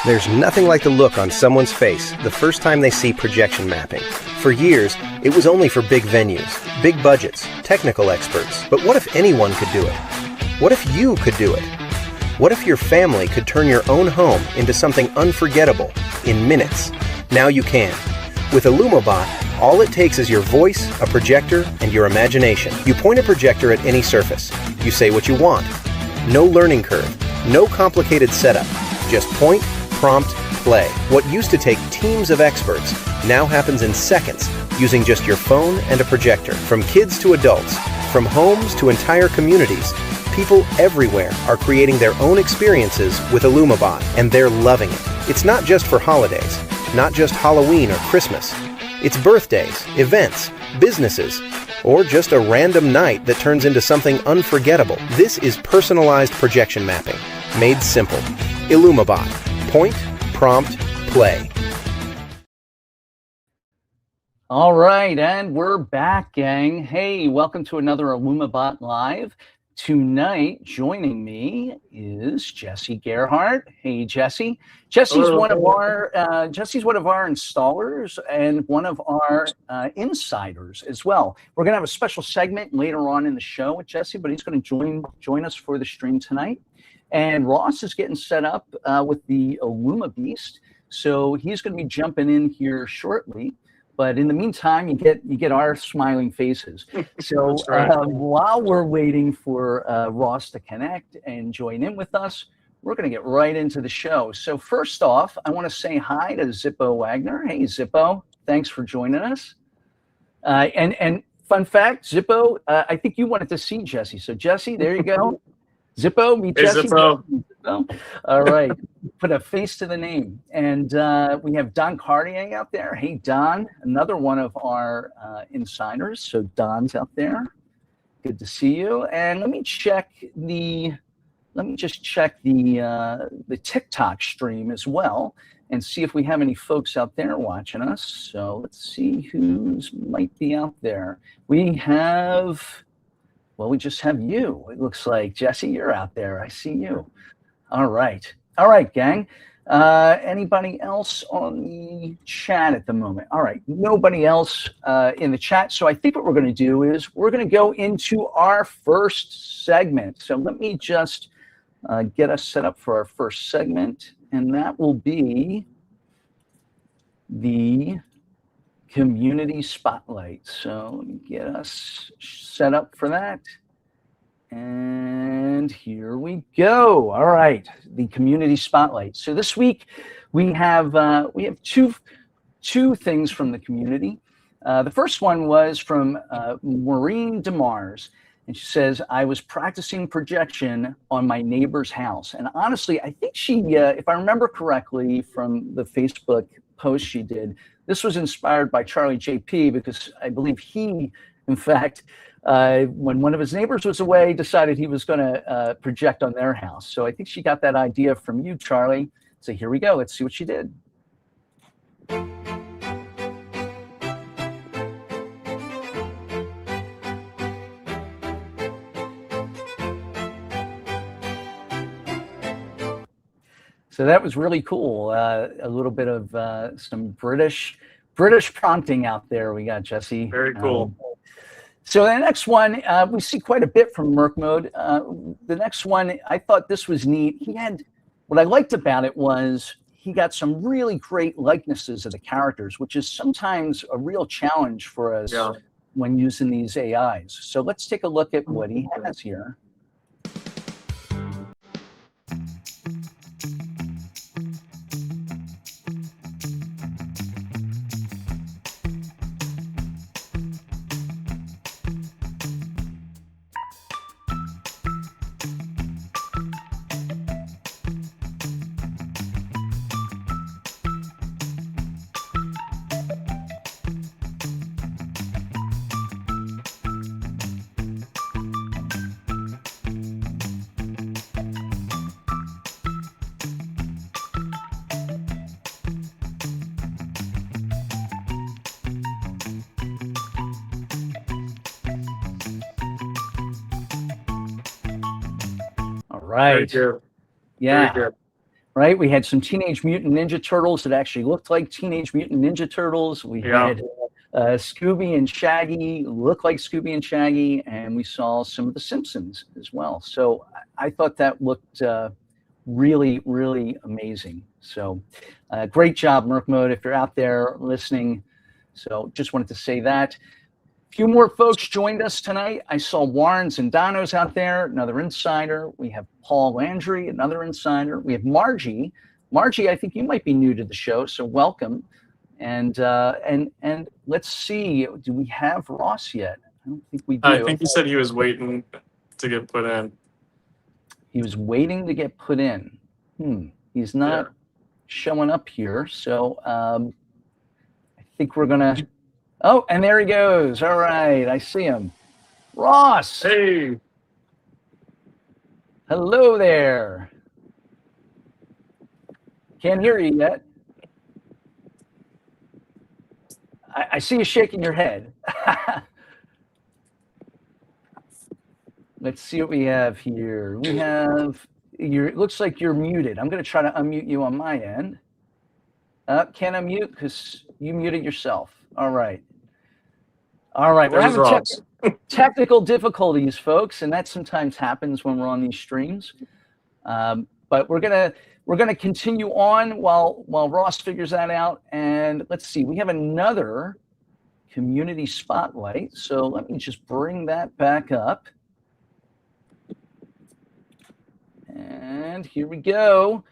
There's nothing like the look on someone's face the first time they see projection mapping. For years, it was only for big venues, big budgets, technical experts. But what if anyone could do it? What if you could do it? What if your family could turn your own home into something unforgettable in minutes? Now you can. With illumiBot, all it takes is your voice, a projector, and your imagination. You point a projector at any surface. You say what you want. No learning curve, no complicated setup. Just point, prompt, play. What used to take teams of experts now happens in seconds using just your phone and a projector. From kids to adults, from homes to entire communities, people everywhere are creating their own experiences with illumiBot, and they're loving it. It's not just for holidays, not just Halloween or Christmas. It's birthdays, events, businesses, or just a random night that turns into something unforgettable. This is personalized projection mapping, made simple. illumiBot. Point, prompt, play. All right, and we're back, gang. Hey, welcome to another illumiBot Live. Tonight, joining me is Jesse Gerhardt. Hey, Jesse. Jesse's one of our installers and one of our insiders as well. We're going to have a special segment later on in the show with Jesse, but he's going to join us for the stream tonight. And Ross is getting set up with the illumiBeast, so he's going to be jumping in here shortly. But in the meantime, you get our smiling faces. So while we're waiting for Ross to connect and join in with us, we're going to get right into the show. So first off, I want to say hi to Zippo Wagner. Hey, Zippo, thanks for joining us. And fun fact, Zippo, I think you wanted to see Jesse. So Jesse, there you go. Zippo, meet Jesse. Zippo. All right, put a face to the name. And we have Don Cartier out there. Hey, Don, another one of our insiders. So Don's out there. Good to see you. And let me just check the TikTok stream as well and see if we have any folks out there watching us. So let's see who's might be out there. We just have you. It looks like, Jesse, you're out there. I see you. All right, gang. Anybody else on the chat at the moment? All right, nobody else in the chat. So I think what we're going to do is we're going to go into our first segment. So let me just get us set up for our first segment, and that will be the Community Spotlight. So let me get us set up for that. And here we go. All right, the Community Spotlight. So this week we have two things from the community. The first one was from Maureen DeMars, and she says, "I was practicing projection on my neighbor's house." And honestly, I think she, if I remember correctly from the Facebook post she did, this was inspired by Charlie JP, because I believe he, in fact, when one of his neighbors was away, decided he was going to project on their house. So I think she got that idea from you, Charlie. So here we go. Let's see what she did. So that was really cool. A little bit of some British prompting out there. We got Jesse. Very cool. So the next one, we see quite a bit from Merc Mode. The next one, I thought this was neat. What I liked about it was he got some really great likenesses of the characters, which is sometimes a real challenge for us when using these AIs. So let's take a look at what he has here. Right. Very good. Yeah. Very good. right? We had some Teenage Mutant Ninja Turtles that actually looked like Teenage Mutant Ninja Turtles. We had Scooby and Shaggy look like Scooby and Shaggy, and we saw some of the Simpsons as well. So I thought that looked really, really amazing. So great job, Merc Mode, if you're out there listening. So just wanted to say that. A few more folks joined us tonight. I saw Warrens and Donos out there, another insider. We have Paul Landry, another insider. We have Margie. Margie, I think you might be new to the show, so welcome. And let's see, do we have Ross yet? I don't think we do. I think he said he was waiting to get put in. He was waiting to get put in. He's not showing up here, so I think we're gonna. Oh, and there he goes. All right, I see him. Ross. Hey. Hello there. Can't hear you yet. I see you shaking your head. Let's see what we have here. We have, it looks like you're muted. I'm going to try to unmute you on my end. Can't unmute because you muted yourself. All right. All right. We're having technical difficulties, folks, and that sometimes happens when we're on these streams. But we're gonna continue on while Ross figures that out. And let's see, we have another community spotlight. So let me just bring that back up. And here we go.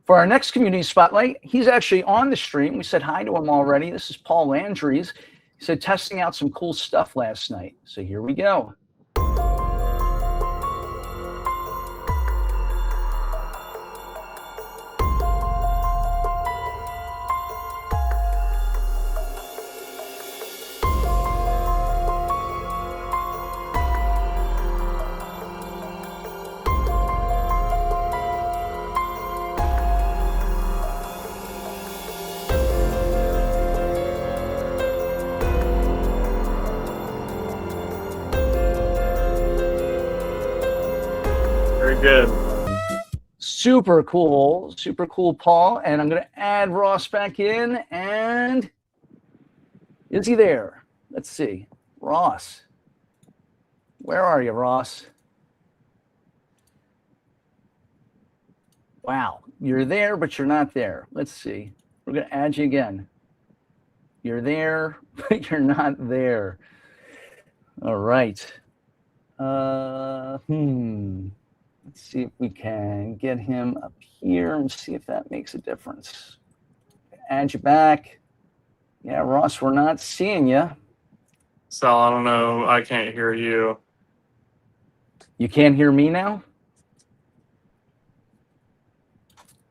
For our next community spotlight, he's actually on the stream. We said hi to him already. This is Paul Landry's. He said testing out some cool stuff last night. So here we go. Good. Super cool, Paul. And I'm going to add Ross back in. And is he there? Let's see. Ross. Where are you, Ross? Wow. You're there, but you're not there. Let's see. We're going to add you again. You're there, but you're not there. All right. Let's see if we can get him up here and see if that makes a difference. Add you back. Yeah, Ross, we're not seeing you. Sal, I don't know. I can't hear you. You can't hear me now?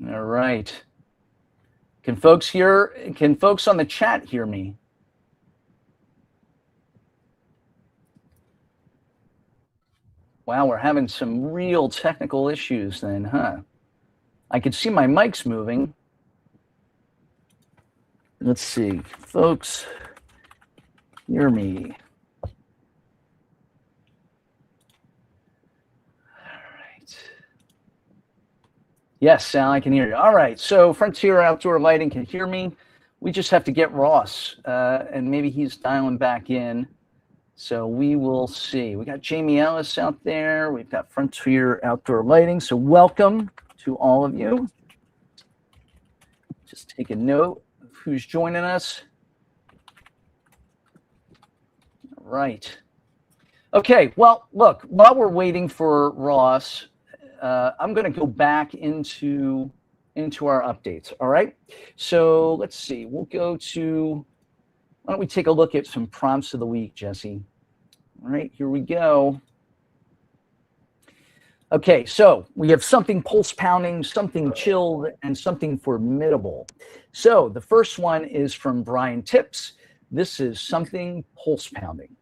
All right. Can folks on the chat hear me? Wow, we're having some real technical issues then, huh? I can see my mic's moving. Let's see. Folks, hear me. All right. Yes, Sal, I can hear you. All right, so Frontier Outdoor Lighting can hear me. We just have to get Ross, and maybe he's dialing back in. So we will see. We got Jamie Ellis out there. We've got Frontier Outdoor Lighting. So welcome to all of you. Just take a note of who's joining us. All right. Okay, well, look, while we're waiting for Ross, I'm going to go back into our updates, all right? So let's see. We'll go to... Why don't we take a look at some prompts of the week, Jesse? All right, here we go. Okay, so we have something pulse pounding, something chilled, and something formidable. So the first one is from Brian Tips. This is something pulse pounding.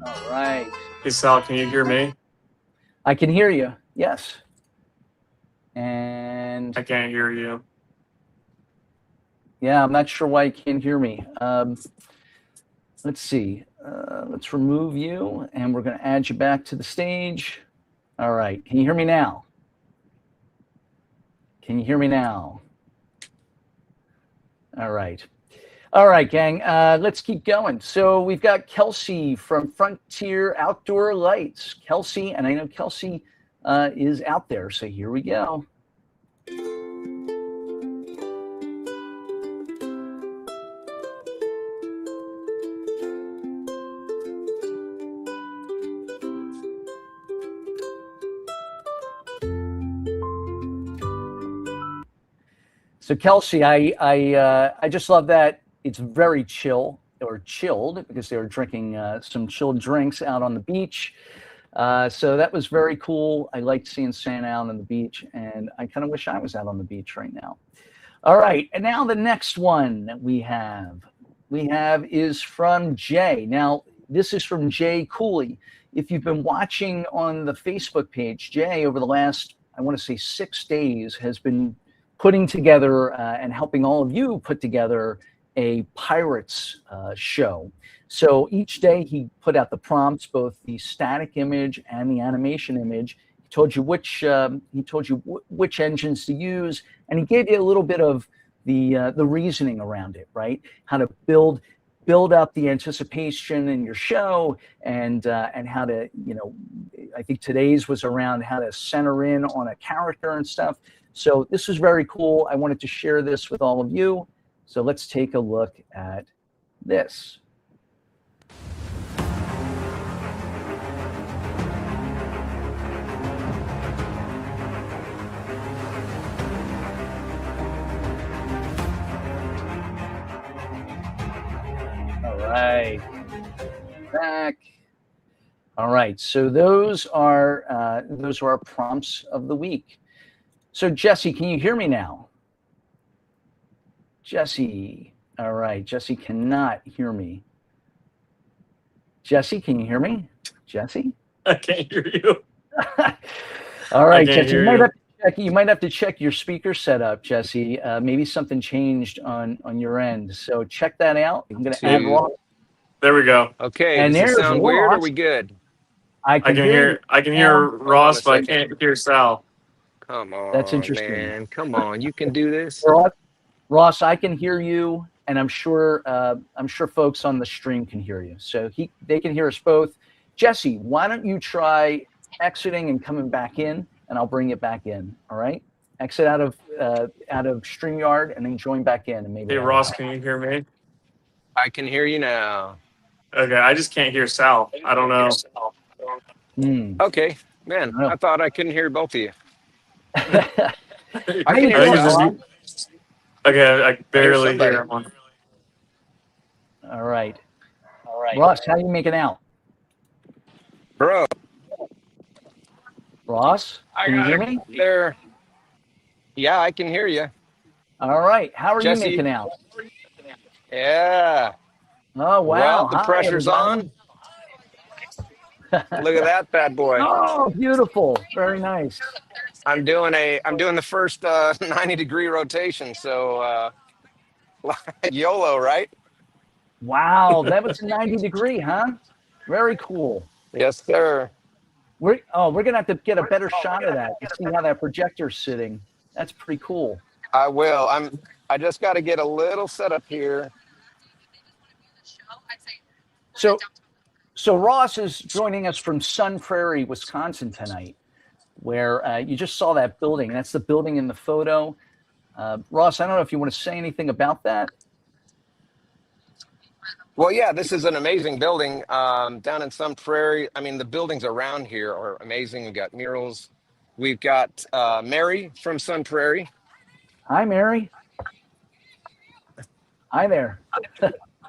All right. Hey, Sal, can you hear me? I can hear you. Yes. And I can't hear you. yeah, I'm not sure why you can't hear me. Let's see. Let's remove you, and we're going to add you back to the stage. All right. Can you hear me now? Can you hear me now? All right. All right, gang. Let's keep going. So we've got Kelsey from Frontier Outdoor Lights. Kelsey, and I know Kelsey is out there. So here we go. So Kelsey, I just love that it's very chill or chilled because they were drinking some chilled drinks out on the beach. So that was very cool. I liked seeing Santa out on the beach, and I kind of wish I was out on the beach right now. All right, and now the next one that we have is from Jay. Now this is from Jay Cooley. If you've been watching on the Facebook page, Jay over the last, I want to say 6 days, has been putting together and helping all of you put together a Pirates show. So each day he put out the prompts, both the static image and the animation image. He told you which engines to use, and he gave you a little bit of the reasoning around it, right? How to build up the anticipation in your show, and how to, I think today's was around how to center in on a character and stuff. So this was very cool. I wanted to share this with all of you. So let's take a look at this. All right. Back. All right. So those are our prompts of the week. So Jesse, can you hear me now? Jesse. All right. Jesse cannot hear me. Jesse, can you hear me? Jesse? I can't hear you. All right, Jesse. You might have to check your speaker setup, Jesse. Maybe something changed on your end. So check that out. I'm going to add Ross. There we go. Okay. And does it there's sound Ross. weird? Or are we good? I can hear Ross, but I can't hear Sal. Come on, That's interesting. man. Come on, you can do this. Ross, I can hear you, and I'm sure folks on the stream can hear you. So they can hear us both. Jesse, why don't you try exiting and coming back in, and I'll bring it back in. All right, exit out of StreamYard and then join back in, and maybe. Hey Ross, can you hear me? I can hear you now. Okay, I just can't hear Sal. I don't know. Okay, man. I thought I couldn't hear both of you. I can hear you. Okay, I barely hear him. All right. Ross, how you making out? Bro. Ross, can you hear me? There. Yeah, I can hear you. All right. How are Jesse, you making out? Yeah. Oh, wow. Well, the Hi, pressure's everybody. on. Look at that bad boy. Oh, beautiful. Very nice. I'm doing the first 90-degree rotation, so YOLO, right? Wow, that was a 90-degree, huh? Very cool. Yes, sir. We're gonna have to get a better shot of that to see how that projector's sitting. That's pretty cool. I will. I just got to get a little setup here. So Ross is joining us from Sun Prairie, Wisconsin tonight, where you just saw that building. That's the building in the photo. Ross, I don't know if you want to say anything about that. Well, yeah, this is an amazing building down in Sun Prairie. I mean, the buildings around here are amazing. We've got murals. We've got Mary from Sun Prairie. Hi, Mary. Hi there.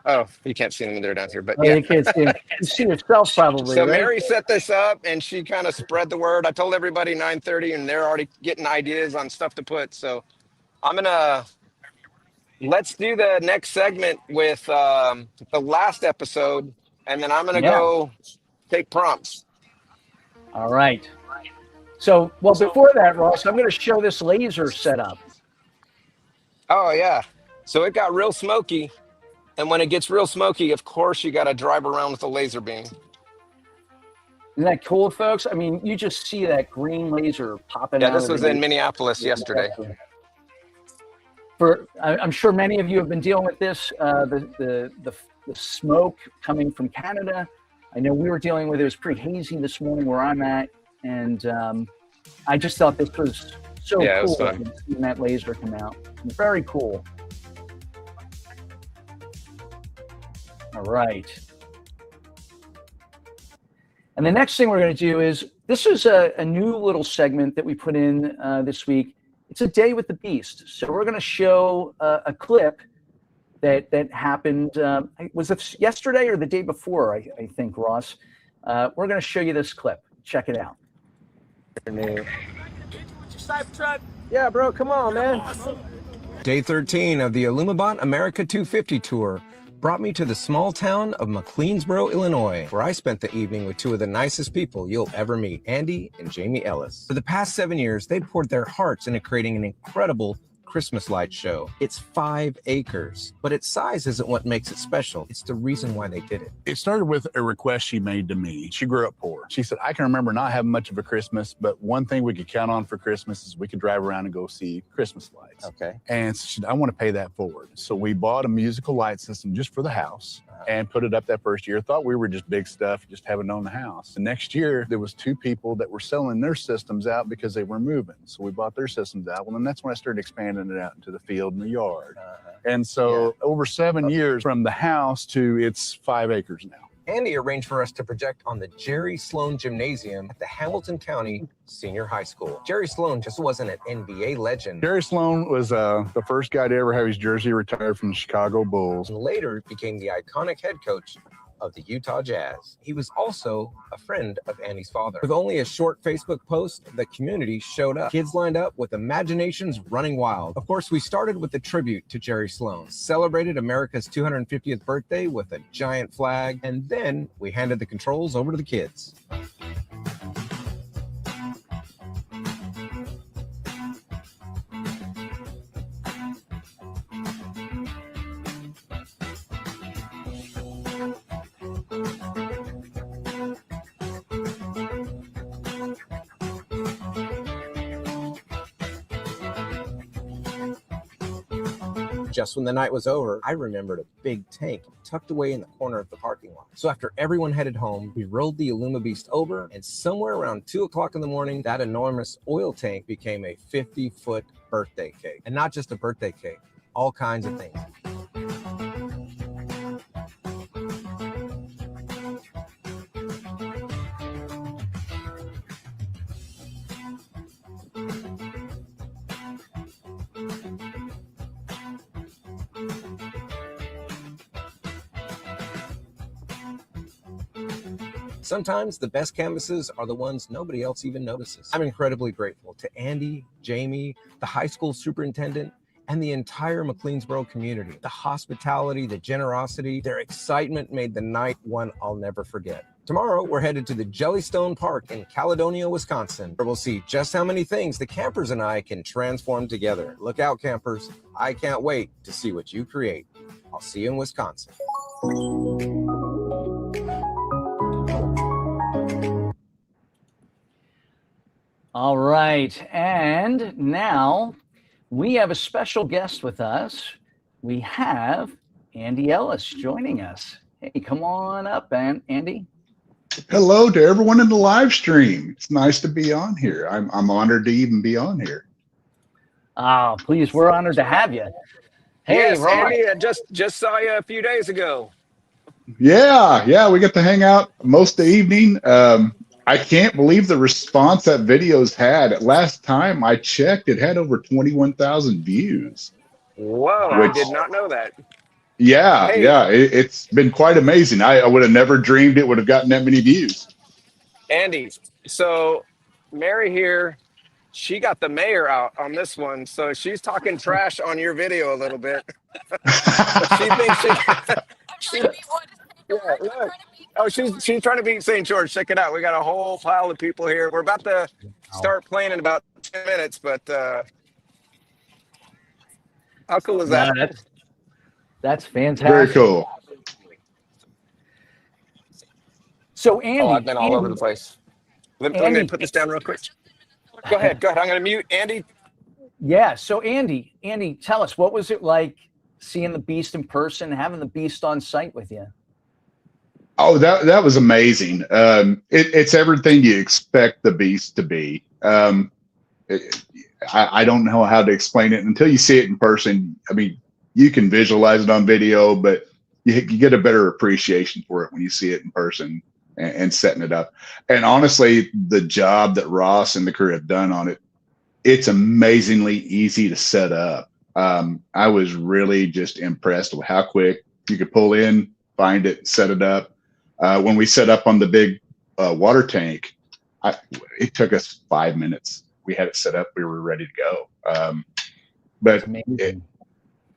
Oh, you can't see them. They're down here, but Oh, yeah. you can't see. You see yourself probably. So right? Mary set this up, and she kind of spread the word. I told everybody 9:30, and they're already getting ideas on stuff to put. So let's do the next segment with the last episode, and then I'm gonna go take prompts. All right. So, well, before that, Ross, I'm going to show this laser setup. Oh yeah. So it got real smoky, and when it gets real smoky, of course you got to drive around with a laser beam. Isn't that cool, folks? I mean, you just see that green laser popping Yeah, out this of was in Minneapolis yesterday. I'm sure many of you have been dealing with this, the smoke coming from Canada. I know we were dealing with it. It was pretty hazy this morning where I'm at, and I just thought this was so cool seeing that laser come out. Very cool. All right. And the next thing we're going to do is, this is a new little segment that we put in this week. It's a day with the Beast. So we're going to show a clip that happened. Was it yesterday or the day before, I think, Ross? We're going to show you this clip. Check it out. Yeah, bro, come on, man. Day 13 of the illumiBeast America 250 tour brought me to the small town of McLeansboro, Illinois, where I spent the evening with two of the nicest people you'll ever meet, Andy and Jamie Ellis. For the past 7 years, they poured their hearts into creating an incredible Christmas light show. It's 5 acres, but its size isn't what makes it special. It's the reason why they did it. It started with a request she made to me. She grew up poor. She said, I can remember not having much of a Christmas, but one thing we could count on for Christmas is we could drive around and go see Christmas lights. Okay. And so she said, I want to pay that forward. So we bought a musical light system just for the house and put it up that first year. Thought we were just big stuff, just having it on the house. The next year, there was 2 people that were selling their systems out because they were moving. So we bought their systems out. Well, then that's when I started expanding it out into the field and the yard. And so over 7 years from the house to it's 5 acres now. Andy arranged for us to project on the Jerry Sloan Gymnasium at the Hamilton County Senior High School. Jerry Sloan just wasn't an NBA legend. Jerry Sloan was the first guy to ever have his jersey retired from the Chicago Bulls. And later became the iconic head coach of the Utah Jazz. He was also a friend of Andy's father. With only a short Facebook post, the community showed up. Kids lined up with imaginations running wild. Of course, we started with the tribute to Jerry Sloan, celebrated America's 250th birthday with a giant flag, and then we handed the controls over to the kids. Just when the night was over, I remembered a big tank tucked away in the corner of the parking lot. So after everyone headed home, we rolled the illumiBeast over, and somewhere around 2 o'clock in the morning, that enormous oil tank became a 50-foot birthday cake. And not just a birthday cake, all kinds of things. Sometimes the best canvases are the ones nobody else even notices. I'm incredibly grateful to Andy, Jamie, the high school superintendent, and the entire McLeansboro community. The hospitality, the generosity, their excitement made the night one I'll never forget. Tomorrow, we're headed to the Jellystone Park in Caledonia, Wisconsin, where we'll see just how many things the campers and I can transform together. Look out, campers. I can't wait to see what you create. I'll see you in Wisconsin. All right, and now we have a special guest with us. We have Andy Ellis joining us. Hey, come on up, Andy. Hello to everyone in the live stream. It's nice to be on here. I'm honored to even be on here. Oh, please, we're honored to have you. Hey, Yes, Ron. Andy, I just saw you a few days ago. Yeah, we get to hang out most of the evening. I can't believe the response that video's had. Last time I checked, it had over 21,000 views. Whoa, I did not know that. Yeah, Hey. it's been quite amazing. I would have never dreamed it would have gotten that many views. Andy, so Mary here, she got the mayor out on this one, so she's talking trash on your video a little bit. She thinks she Yeah, look. Oh, she's trying to beat St. George. Check it out. We got a whole pile of people here. We're about to start playing in about 10 minutes, but how cool is No, that? that's fantastic. Very cool. So Andy, Oh, I've been all over the place. Let me Andy, put this down real quick. Go ahead. I'm going to mute Andy. yeah. So Andy, tell us, what was it like seeing the Beast in person, having the Beast on site with you? Oh, that was amazing. It's everything you expect the Beast to be. I don't know how to explain it until you see it in person. I mean, you can visualize it on video, but you get a better appreciation for it when you see it in person and setting it up. And honestly, the job that Ross and the crew have done on it, it's amazingly easy to set up. I was really just impressed with how quick you could pull in, find it, set it up. When we set up on the big water tank, it took us 5 minutes. We had it set up. We were ready to go. But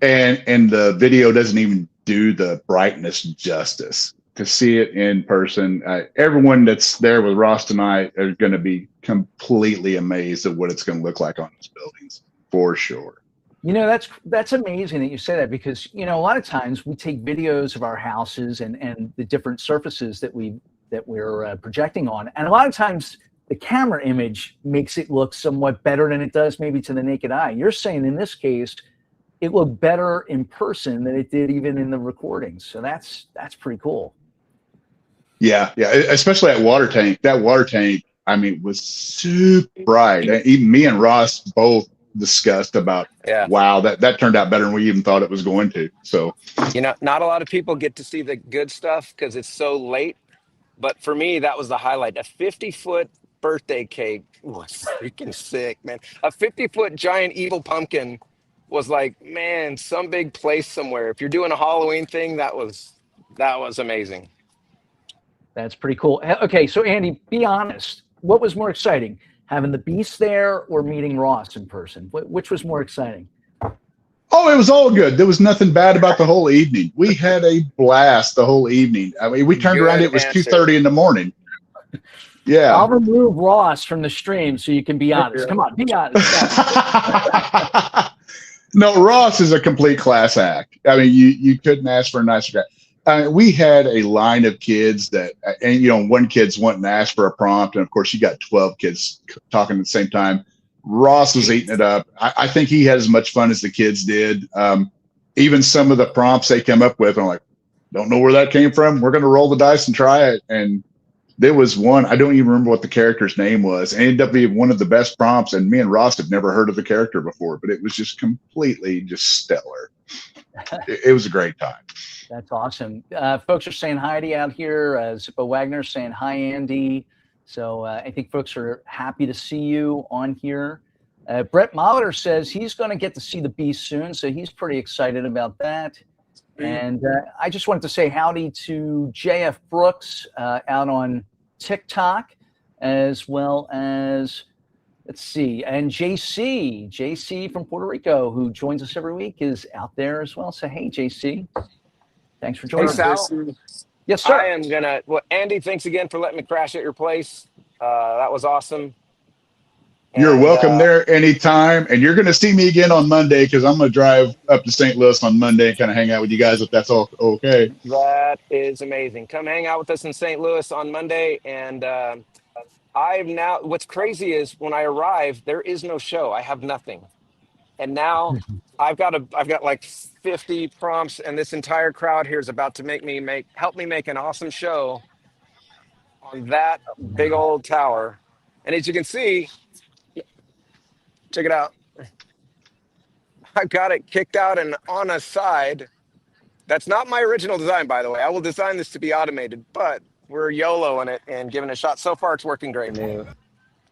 and the video doesn't even do the brightness justice. To see it in person, everyone that's there with Ross tonight are going to be completely amazed at what it's going to look like on these buildings, for sure. You know, that's amazing that you say that, because, you know, a lot of times we take videos of our houses and the different surfaces that we're projecting on, and a lot of times the camera image makes it look somewhat better than it does maybe to the naked eye. You're saying in this case, it looked better in person than it did even in the recordings. So that's pretty cool. Yeah, especially that water tank. That water tank, I mean, was super bright. Even me and Ross both discussed about, wow, that turned out better than we even thought it was going to. So, you know, not a lot of people get to see the good stuff because it's so late. But for me, that was the highlight. A 50-foot birthday cake was freaking sick, man. A 50-foot giant evil pumpkin was like, man, some big place somewhere. If you're doing a Halloween thing, that was amazing. That's pretty cool. Okay, so Andy, be honest. What was more exciting, having the Beast there or meeting Ross in person? Which was more exciting? Oh, it was all good. There was nothing bad about the whole evening. We had a blast the whole evening. I mean, we turned around, it was 2:30 in the morning. Yeah. I'll remove Ross from the stream so you can be honest. Come on, be honest. No, Ross is a complete class act. I mean, you couldn't ask for a nicer guy. We had a line of kids that, and you know, one kid's wanting to ask for a prompt, and of course, you got 12 kids talking at the same time. Ross was eating it up. I think he had as much fun as the kids did. Even some of the prompts they came up with, I'm like, don't know where that came from. We're going to roll the dice and try it. And there was one, I don't even remember what the character's name was. It ended up being one of the best prompts, and me and Ross had never heard of the character before, but it was just completely just stellar. It was a great time. That's awesome. Folks are saying hi to you out here. Zippo Wagner saying hi, Andy. So I think folks are happy to see you on here. Brett Molitor says he's going to get to see the Beast soon, so he's pretty excited about that. And I just wanted to say howdy to JF Brooks out on TikTok, as well as, let's see, and JC from Puerto Rico, who joins us every week, is out there as well. So, hey, JC, thanks for joining us. Sal, yes, sir. I am going to, Andy, thanks again for letting me crash at your place. That was awesome. You're welcome there anytime. And you're going to see me again on Monday, because I'm going to drive up to St. Louis on Monday and kind of hang out with you guys, if that's all okay. That is amazing. Come hang out with us in St. Louis on Monday. And what's crazy is when I arrive, there is no show. I have nothing. And now I've got like 50 prompts, and this entire crowd here is about to help me make an awesome show on that big old tower. And as you can see, check it out. I've got it kicked out and on a side. That's not my original design, by the way. I will design this to be automated, but we're YOLOing it and giving it a shot. So far, it's working great.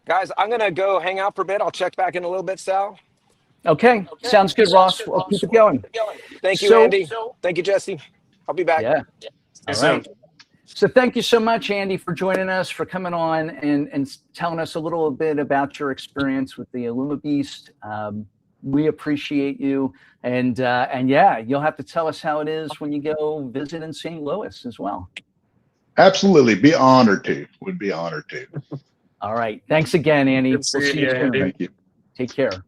Guys, I'm going to go hang out for a bit. I'll check back in a little bit, Sal. Okay. Sounds good, Ross. We'll keep it going. Thank you, Andy. Thank you, Jesse. I'll be back. Yeah. All right. So thank you so much, Andy, for joining us, for coming on and telling us a little bit about your experience with the illumiBeast. We appreciate you. And yeah, you'll have to tell us how it is when you go visit in St. Louis as well. Absolutely. Be honored to. Would be honored to. All right. Thanks again, Andy. Good seeing you, soon. Andy. Thank you. Take care.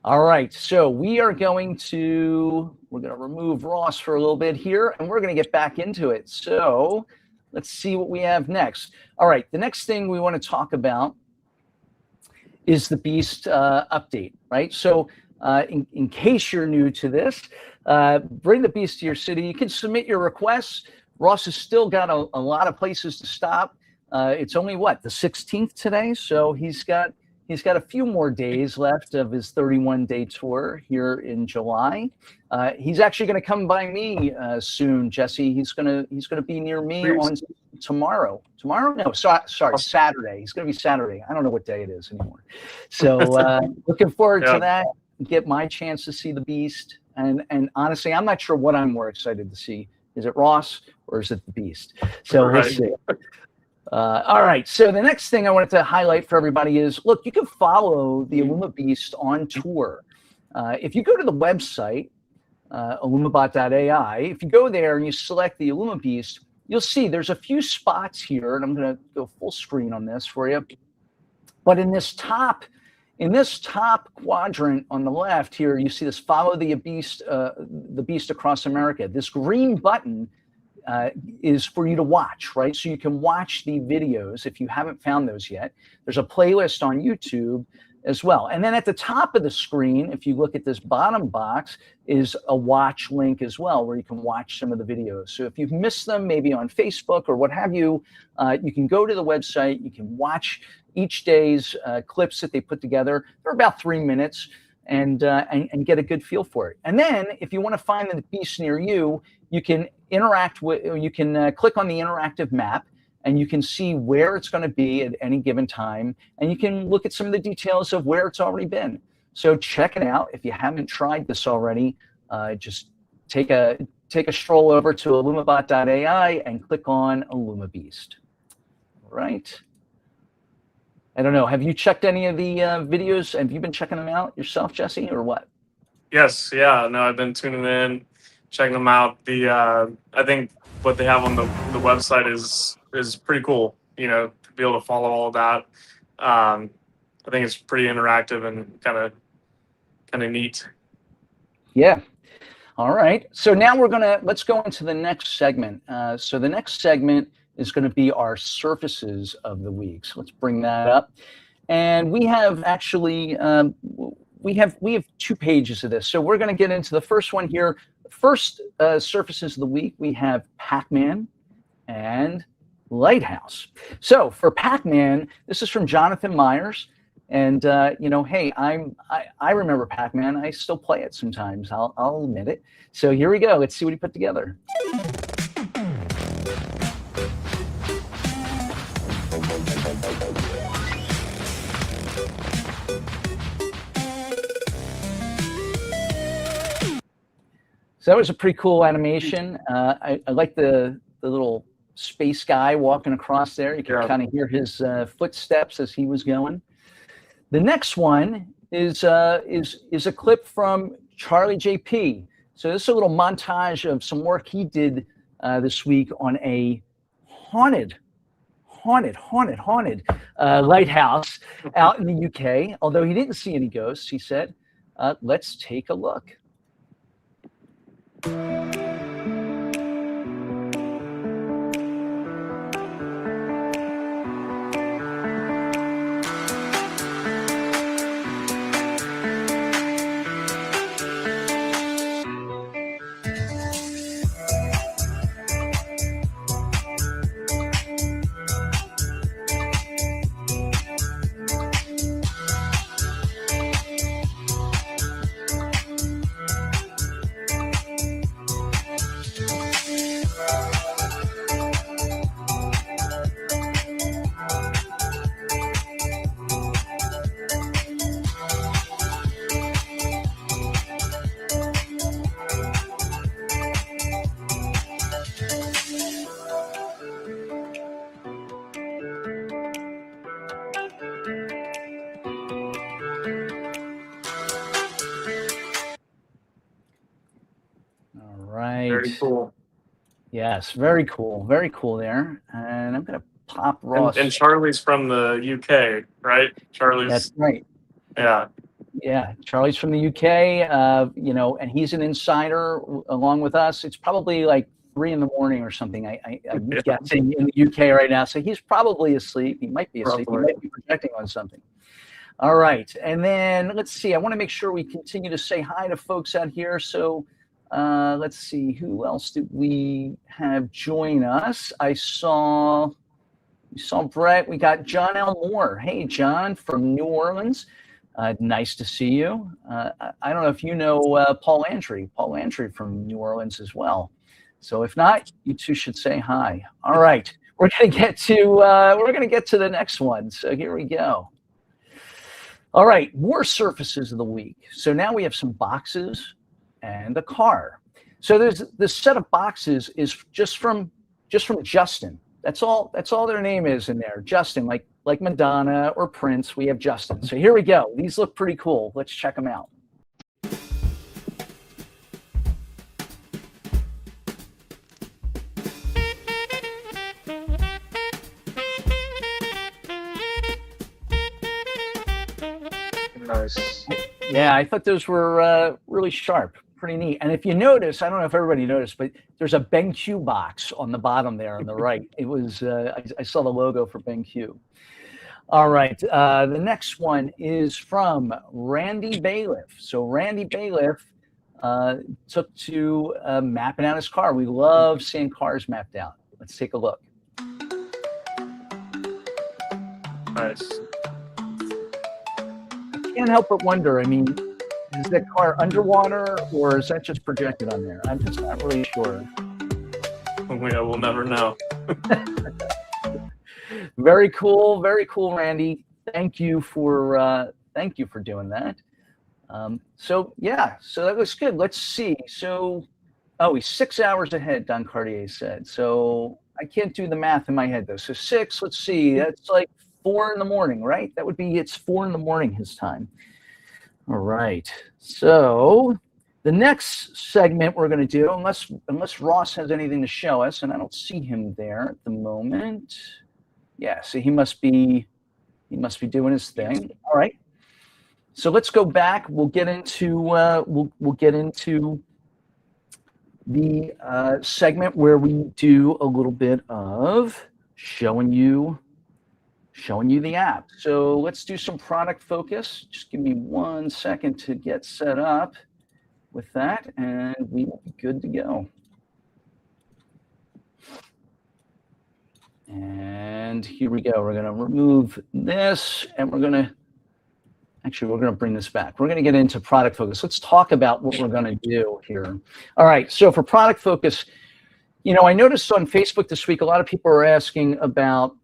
All right. So we're going to remove Ross for a little bit here, and we're going to get back into it. So let's see what we have next. All right. The next thing we want to talk about is the Beast update, right? So in case you're new to this, bring the Beast to your city. You can submit your requests. Ross has still got a lot of places to stop. It's only the 16th today, so he's got a few more days left of his 31-day tour here in July. He's actually going to come by me soon, Jesse. He's going to be near me on tomorrow. Tomorrow? No, sorry, Saturday. He's going to be Saturday. I don't know what day it is anymore. So looking forward to that. Get my chance to see the Beast. And honestly, I'm not sure what I'm more excited to see. Is it Ross or is it the Beast? So we'll see. All right. So the next thing I wanted to highlight for everybody is, look, you can follow the illumiBeast on tour. If you go to the website, illumibot.ai, if you go there and you select the illumiBeast, you'll see there's a few spots here, and I'm going to go full screen on this for you. But in this top quadrant on the left here, you see this follow the Beast across America. This green button is for you to watch, right? So you can watch the videos if you haven't found those yet. There's a playlist on YouTube as well. And then at the top of the screen, if you look at this bottom box, is a watch link as well, where you can watch some of the videos. So if you've missed them, maybe on Facebook or what have you, you can go to the website, you can watch each day's clips that they put together. They're about 3 minutes, and get a good feel for it. And then if you want to find the Beast near you, you can click on the interactive map, and you can see where it's going to be at any given time, and you can look at some of the details of where it's already been. So check it out. If you haven't tried this already, just take a stroll over to illumibot.ai and click on illumiBeast. All right. I don't know. Have you checked any of the videos? Have you been checking them out yourself, Jesse, or what? Yes, yeah. No, I've been tuning in, checking them out. I think what they have on the website is pretty cool. You know, to be able to follow all of that. I think it's pretty interactive and kind of neat. Yeah. All right. So now let's go into the next segment. So the next segment is going to be our surfaces of the week. So let's bring that up. And we have actually, we have 2 pages of this. So we're going to get into the first one here. First surfaces of the week, we have Pac-Man and Lighthouse. So for Pac-Man, this is from Jonathan Myers. And, hey, I remember Pac-Man. I still play it sometimes. I'll admit it. So here we go. Let's see what he put together. So that was a pretty cool animation. I like the little space guy walking across there. You can kind of hear his footsteps as he was going. The next one is a clip from Charlie JP. So this is a little montage of some work he did this week on a haunted lighthouse out in the UK. Although he didn't see any ghosts, he said, let's take a look. Very cool. Yes, very cool. Very cool there. And I'm going to pop Ross. And Charlie's from the UK, right? Charlie's. That's right. Yeah. Yeah, Charlie's from the UK, you know, and he's an insider along with us. It's probably like 3 a.m. or something. I'm guessing in the UK right now. So he's probably asleep. He might be asleep. Probably. He might be projecting on something. All right. And then let's see. I want to make sure we continue to say hi to folks out here. So let's see. Who else did we have join us? We saw Brett. We got John L. Moore. Hey, John from New Orleans. Nice to see you. I don't know if you know Paul Landry from New Orleans as well. So if not, you two should say hi. All right, we're gonna get to the next one. So here we go. All right, more surfaces of the week. So now we have some boxes and a car. So there's this set of boxes is just from Justin. That's all their name is in there. Justin, like Madonna or Prince, we have Justin. So here we go. These look pretty cool. Let's check them out. Nice. Yeah, I thought those were really sharp. Pretty neat. And if you notice, I don't know if everybody noticed, but there's a BenQ box on the bottom there on the right. It was, I saw the logo for BenQ. All right. The next one is from Randy Bailiff. So Randy Bailiff took to mapping out his car. We love seeing cars mapped out. Let's take a look. Nice. I can't help but wonder, I mean, is that car underwater or is that just projected on there? I'm just not really sure. We'll never know. Very cool, Randy. Thank you for doing that. So that looks good. Let's see. So, he's 6 hours ahead, Don Cartier said. So I can't do the math in my head though. So 6, let's see, that's like 4 a.m, right? That would be, it's 4 a.m. his time. All right. So the next segment we're going to do, unless Ross has anything to show us, and I don't see him there at the moment. Yeah, so he must be doing his thing. All right. So let's go back. We'll get into we'll get into the segment where we do a little bit of showing you the app. So let's do some product focus. Just give me 1 second to get set up with that, and we will be good to go. And here we go. We're going to remove this, and we're going to bring this back. We're going to get into product focus. Let's talk about what we're going to do here. All right. So for product focus, I noticed on Facebook this week, a lot of people are asking about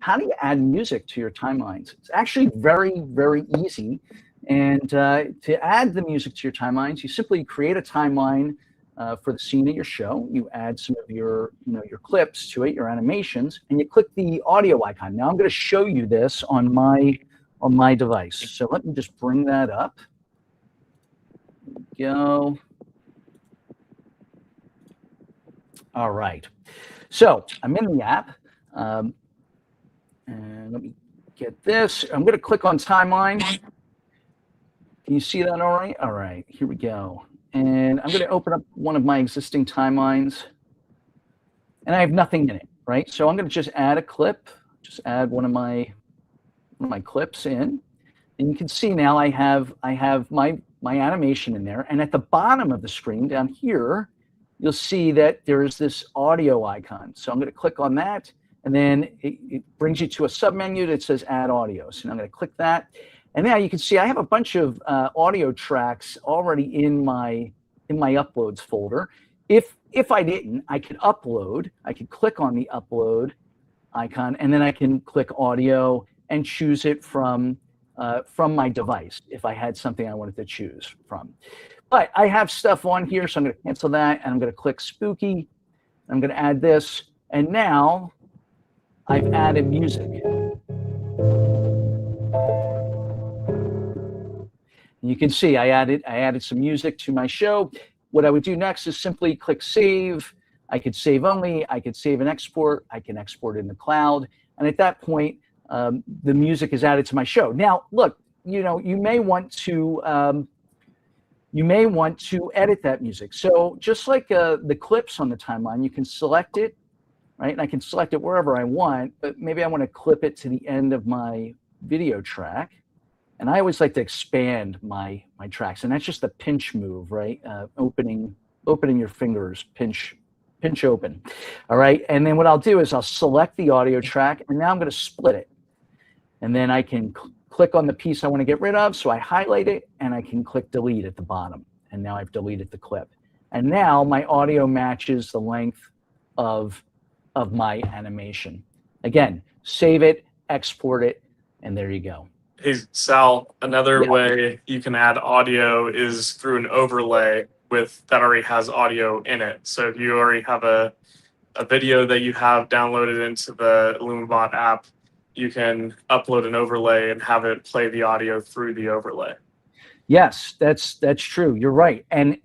how do you add music to your timelines? It's actually very, very easy. And to add the music to your timelines, you simply create a timeline for the scene of your show. You add some of your clips to it, your animations, and you click the audio icon. Now I'm going to show you this on my device. So let me just bring that up. There we go. All right. So I'm in the app. And let me get this. I'm going to click on timeline. Can you see that all right? All right, here we go. And I'm going to open up one of my existing timelines. And I have nothing in it, right? So I'm going to just add a clip, just add one of my clips in. And you can see now I have my animation in there. And at the bottom of the screen down here, you'll see that there is this audio icon. So I'm going to click on that. And then it brings you to a submenu that says Add Audio. So now I'm going to click that. And now you can see I have a bunch of audio tracks already in my Uploads folder. If I didn't, I could upload. I could click on the Upload icon, and then I can click Audio and choose it from my device if I had something I wanted to choose from. But I have stuff on here, so I'm going to cancel that, and I'm going to click Spooky. I'm going to add this, and now I've added music. You can see I added some music to my show. what I would do next is simply click save. I could save only, I could save and export, I can export in the cloud. And at that point, the music is added to my show. Now, look, you may want to edit that music. So just like the clips on the timeline, you can select it, right? And I can select it wherever I want, but maybe I want to clip it to the end of my video track. And I always like to expand my tracks, and that's just a pinch move, right? Opening your fingers, pinch open. All right, and then what I'll do is I'll select the audio track, and now I'm going to split it. And then I can click on the piece I want to get rid of, so I highlight it, and I can click delete at the bottom. And now I've deleted the clip. And now my audio matches the length of my animation. Again, save it, export it, and there you go. Hey, Sal, another way you can add audio is through an overlay that already has audio in it. So if you already have a video that you have downloaded into the illumiBot app, you can upload an overlay and have it play the audio through the overlay. Yes, that's true. You're right. And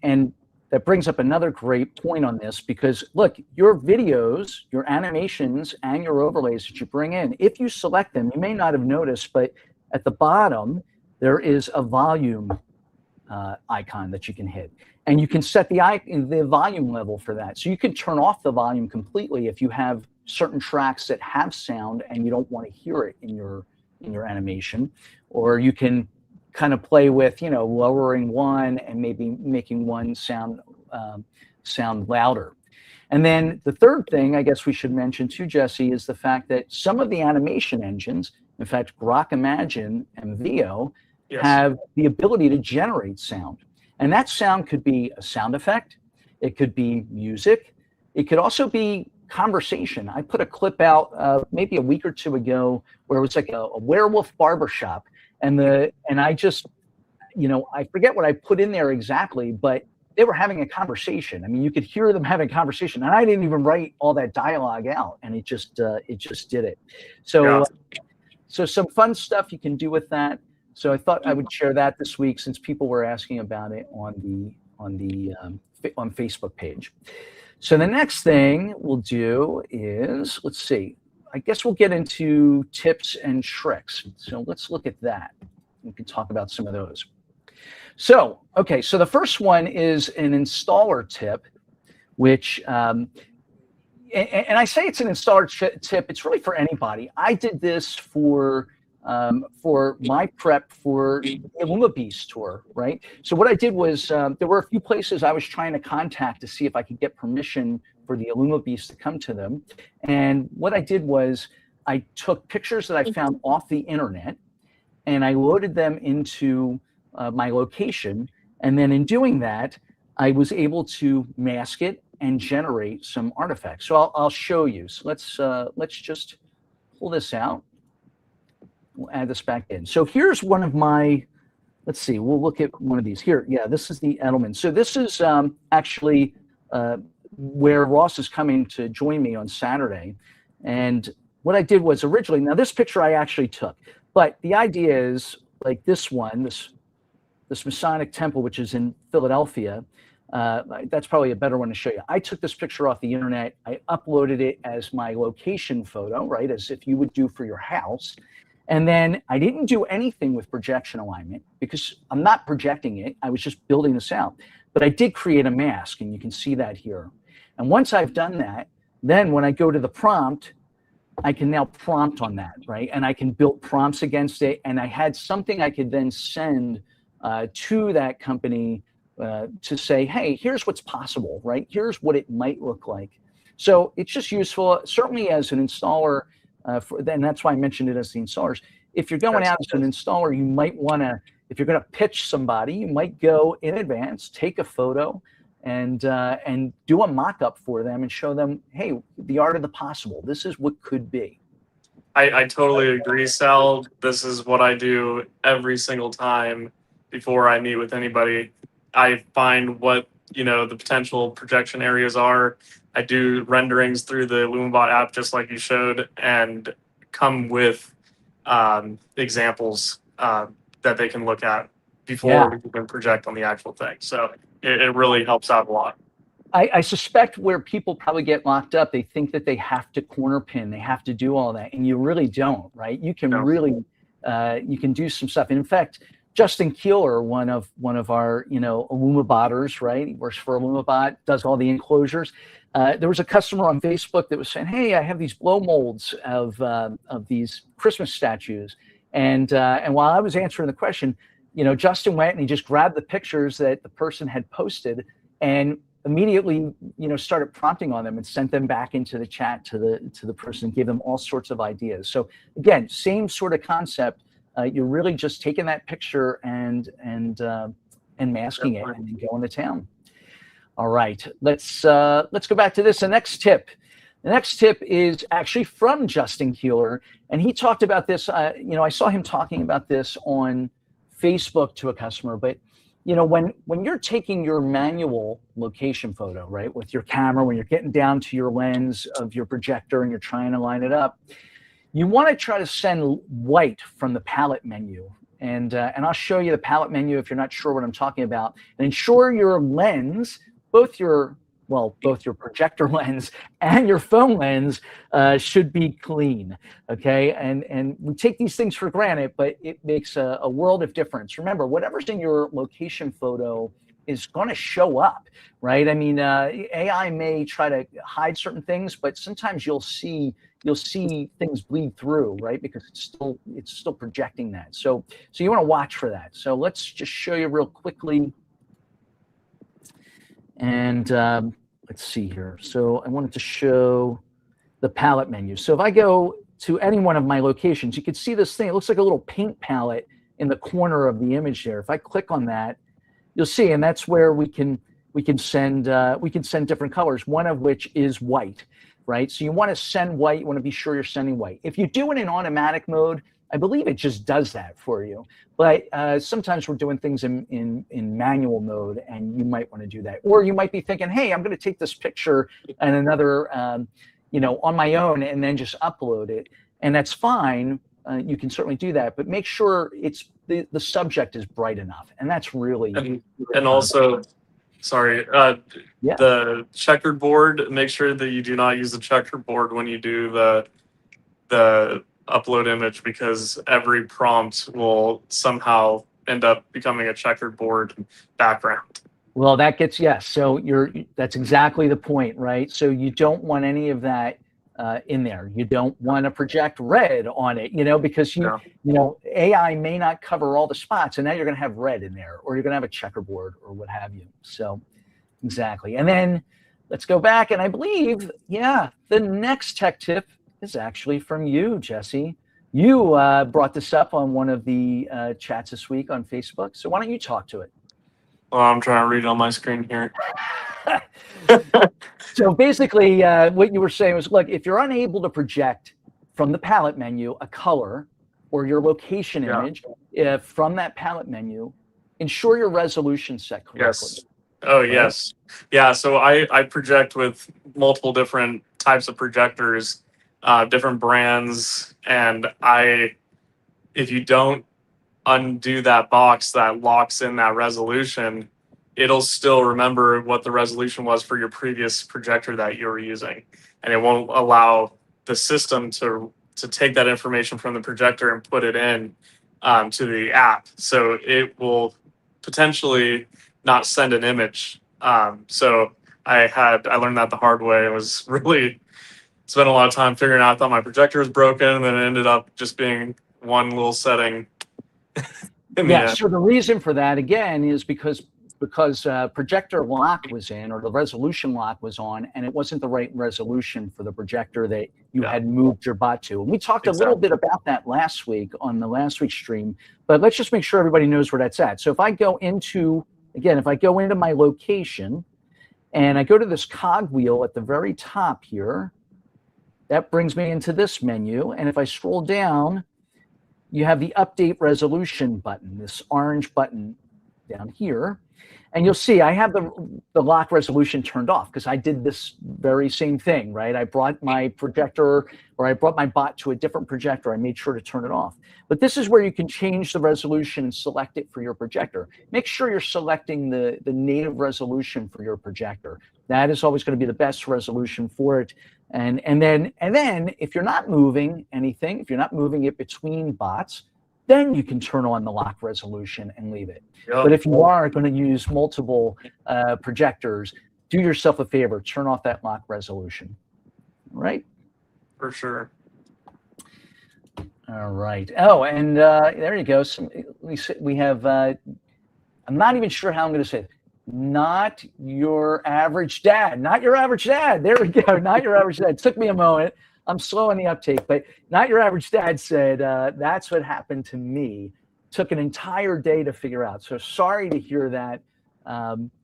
that brings up another great point on this, because look, your videos, your animations, and your overlays that you bring in, if you select them, you may not have noticed, but at the bottom, there is a volume icon that you can hit. And you can set the volume level for that. So you can turn off the volume completely if you have certain tracks that have sound and you don't want to hear it in your animation. Or you can kind of play with, lowering one and maybe making one sound louder. And then the third thing I guess we should mention too, Jesse, is the fact that some of the animation engines, in fact, Grok Imagine and Veo, have the ability to generate sound. And that sound could be a sound effect. It could be music. It could also be conversation. I put a clip out maybe a week or two ago where it was like a werewolf barbershop. And I just, I forget what I put in there exactly, but they were having a conversation. I mean, you could hear them having a conversation, and I didn't even write all that dialogue out, and it just did it. So, so some fun stuff you can do with that. So I thought I would share that this week, since people were asking about it on Facebook page. So the next thing we'll do is, let's see, I guess we'll get into tips and tricks. So let's look at that. We can talk about some of those. So, okay, so the first one is an installer tip, which, and I say it's an installer tip, it's really for anybody. I did this for my prep for the illumiBeast tour, right? So what I did was, there were a few places I was trying to contact to see if I could get permission for the illumiBeast to come to them. And what I did was I took pictures that I found off the internet and I loaded them into my location. And then in doing that, I was able to mask it and generate some artifacts. So I'll show you. So let's just pull this out. We'll add this back in. So here's one of my, let's see, we'll look at one of these here. Yeah, this is the Edelman. So this is actually where Ross is coming to join me on Saturday. And what I did was originally, now this picture I actually took, but the idea is like this one, this Masonic temple, which is in Philadelphia. That's probably a better one to show you. I took this picture off the internet. I uploaded it as my location photo, right, as if you would do for your house. And then I didn't do anything with projection alignment because I'm not projecting it. I was just building this out. But I did create a mask, and you can see that here. And once I've done that, then when I go to the prompt, I can now prompt on that, right? And I can build prompts against it. And I had something I could then send to that company to say, hey, here's what's possible, right? Here's what it might look like. So it's just useful, certainly as an installer, and that's why I mentioned it as the installers. If you're going out as an installer, you might want to, if you're going to pitch somebody, you might go in advance, take a photo, and do a mock-up for them and show them, hey, the art of the possible. This is what could be. I totally agree, Sal. This is what I do every single time before I meet with anybody. I find what, the potential projection areas are. I do renderings through the illumiBot app, just like you showed, and come with examples that they can look at before we can project on the actual thing. So it really helps out a lot. I suspect where people probably get locked up, they think that they have to corner pin, they have to do all that, and you really don't, right? You can really, you can do some stuff. And in fact, Justin Keeler, one of our, illumiBotters, right? He works for illumiBot, does all the enclosures. There was a customer on Facebook that was saying, "Hey, I have these blow molds of these Christmas statues," and while I was answering the question, Justin went and he just grabbed the pictures that the person had posted and immediately, started prompting on them and sent them back into the chat to the person and gave them all sorts of ideas. So again, same sort of concept. You're really just taking that picture and masking it and then going to town. All right, let's go back to this. The next tip is actually from Justin Keeler, and he talked about this. I saw him talking about this on Facebook to a customer, but when you're taking your manual location photo, right, with your camera, when you're getting down to your lens of your projector and you're trying to line it up, you want to try to send white from the palette menu. And I'll show you the palette menu if you're not sure what I'm talking about. And ensure your lens, both your projector lens and your phone lens should be clean, okay? And we take these things for granted, but it makes a world of difference. Remember, whatever's in your location photo is going to show up, right? I mean, AI may try to hide certain things, but sometimes you'll see things bleed through, right? Because it's still projecting that. So you want to watch for that. So let's just show you real quickly. And let's see here. So I wanted to show the palette menu. So if I go to any one of my locations, you can see this thing. It looks like a little paint palette in the corner of the image there. If I click on that, you'll see, and that's where we can send different colors. One of which is white, right? So you want to send white. You want to be sure you're sending white. If you do it in automatic mode, I believe it just does that for you. But sometimes we're doing things in manual mode, and you might want to do that. Or you might be thinking, hey, I'm going to take this picture and another, on my own, and then just upload it. And that's fine. You can certainly do that, but make sure it's the subject is bright enough. And that's really and also, sorry, the checkered board. Make sure that you do not use the checkered board when you do the upload image, because every prompt will somehow end up becoming a checkered board background. Well, that gets, yes. So that's exactly the point, right? So you don't want any of that in there. You don't want to project red on it, because AI may not cover all the spots, and now you're going to have red in there, or you're going to have a checkerboard or what have you. So exactly. And then let's go back, and I believe, the next tech tip is actually from you, Jesse. You brought this up on one of the chats this week on Facebook. So why don't you talk to it? Well, I'm trying to read it on my screen here. So basically, what you were saying was, look, if you're unable to project from the palette menu a color or your location image from that palette menu, ensure your resolution set correctly. Yes. Oh, right? Yes. Yeah, so I project with multiple different types of projectors, different brands, and if you don't undo that box that locks in that resolution, it'll still remember what the resolution was for your previous projector that you were using, and it won't allow the system to take that information from the projector and put it in to the app. So it will potentially not send an image. So I learned that the hard way. It was really spent a lot of time figuring out. I thought my projector was broken, and then it ended up just being one little setting. So the reason for that, again, is because projector lock was in, or the resolution lock was on, and it wasn't the right resolution for the projector that you had moved your bot to. And we talked a little bit about that last week on the last week's stream, but let's just make sure everybody knows where that's at. So if I go into my location and I go to this cogwheel at the very top here, that brings me into this menu. And if I scroll down, you have the update resolution button, this orange button. down here. And you'll see I have the lock resolution turned off because I did this very same thing, right? I brought my projector, or I brought my bot to a different projector. I made sure to turn it off. But this is where you can change the resolution and select it for your projector. Make sure you're selecting the native resolution for your projector. That is always going to be the best resolution for it. And then if you're not moving anything, if you're not moving it between bots, then you can turn on the lock resolution and leave it. Yep. But if you are going to use multiple projectors, do yourself a favor, turn off that lock resolution. All right? For sure. All right. Oh, and there you go. We have, I'm not even sure how I'm going to say it. Not your average dad. Not your average dad. There we go. Not your average dad. It took me a moment. I'm slow on the uptake, but not your average dad said, that's what happened to me. Took an entire day to figure out. So sorry to hear that.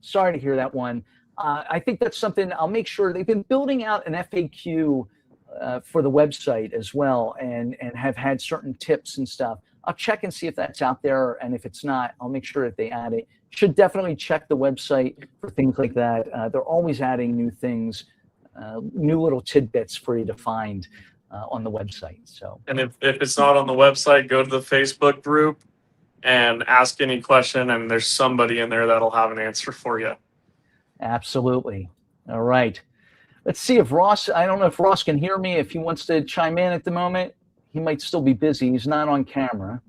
Sorry to hear that one. I think that's something I'll make sure. They've been building out an FAQ for the website as well, and have had certain tips and stuff. I'll check and see if that's out there, and if it's not, I'll make sure that they add it. Should definitely check the website for things like that. They're always adding new things, new little tidbits for you to find on the website. So, and if it's not on the website, go to the Facebook group and ask any question, and there's somebody in there that'll have an answer for you. Absolutely. All right. Let's see if Ross, I don't know if Ross can hear me. If he wants to chime in at the moment, he might still be busy. He's not on camera.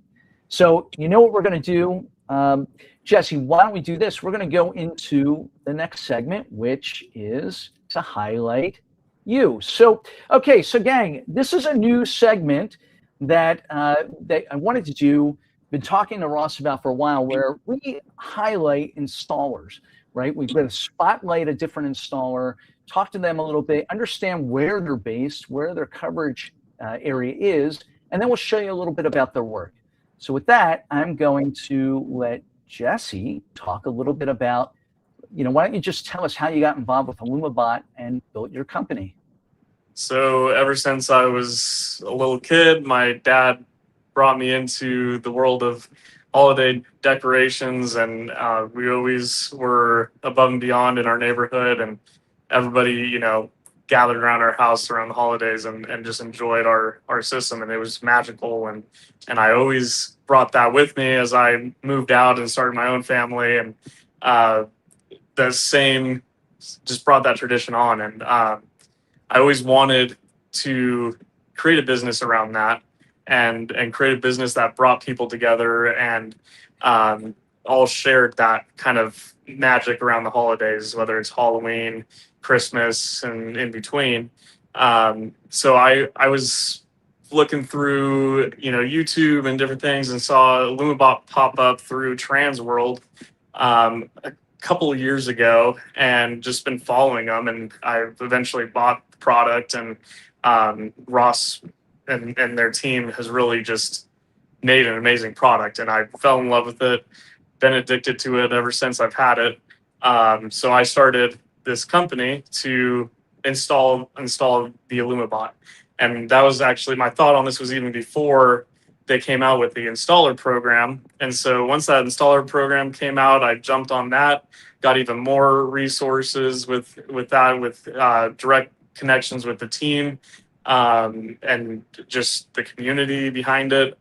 So you know what we're going to do? Jesse, why don't we do this? We're going to go into the next segment, which is to highlight you. So, okay, so gang, this is a new segment that that I wanted to do. Been talking to Ross about for a while, where we highlight installers, right? We've got to spotlight a different installer, talk to them a little bit, understand where they're based, where their coverage area is, and then we'll show you a little bit about their work. So with that, I'm going to let Jesse talk a little bit about, why don't you just tell us how you got involved with illumiBot and built your company? So ever since I was a little kid, my dad brought me into the world of holiday decorations, and we always were above and beyond in our neighborhood, and everybody, gathered around our house around the holidays and just enjoyed our system, and it was magical. And I always brought that with me as I moved out and started my own family, and the same just brought that tradition on. And I always wanted to create a business around that, and create a business that brought people together and all shared that kind of magic around the holidays, whether it's Halloween, Christmas, and in between. So I was looking through, YouTube and different things, and saw illumiBot pop up through Transworld a couple of years ago, and just been following them. And I eventually bought the product, and Ross and their team has really just made an amazing product, and I fell in love with it. Been addicted to it ever since I've had it. So I started this company to install the illumiBot, and that was actually my thought on this was even before they came out with the installer program. And so once that installer program came out, I jumped on that, got even more resources with direct connections with the team, and just the community behind it.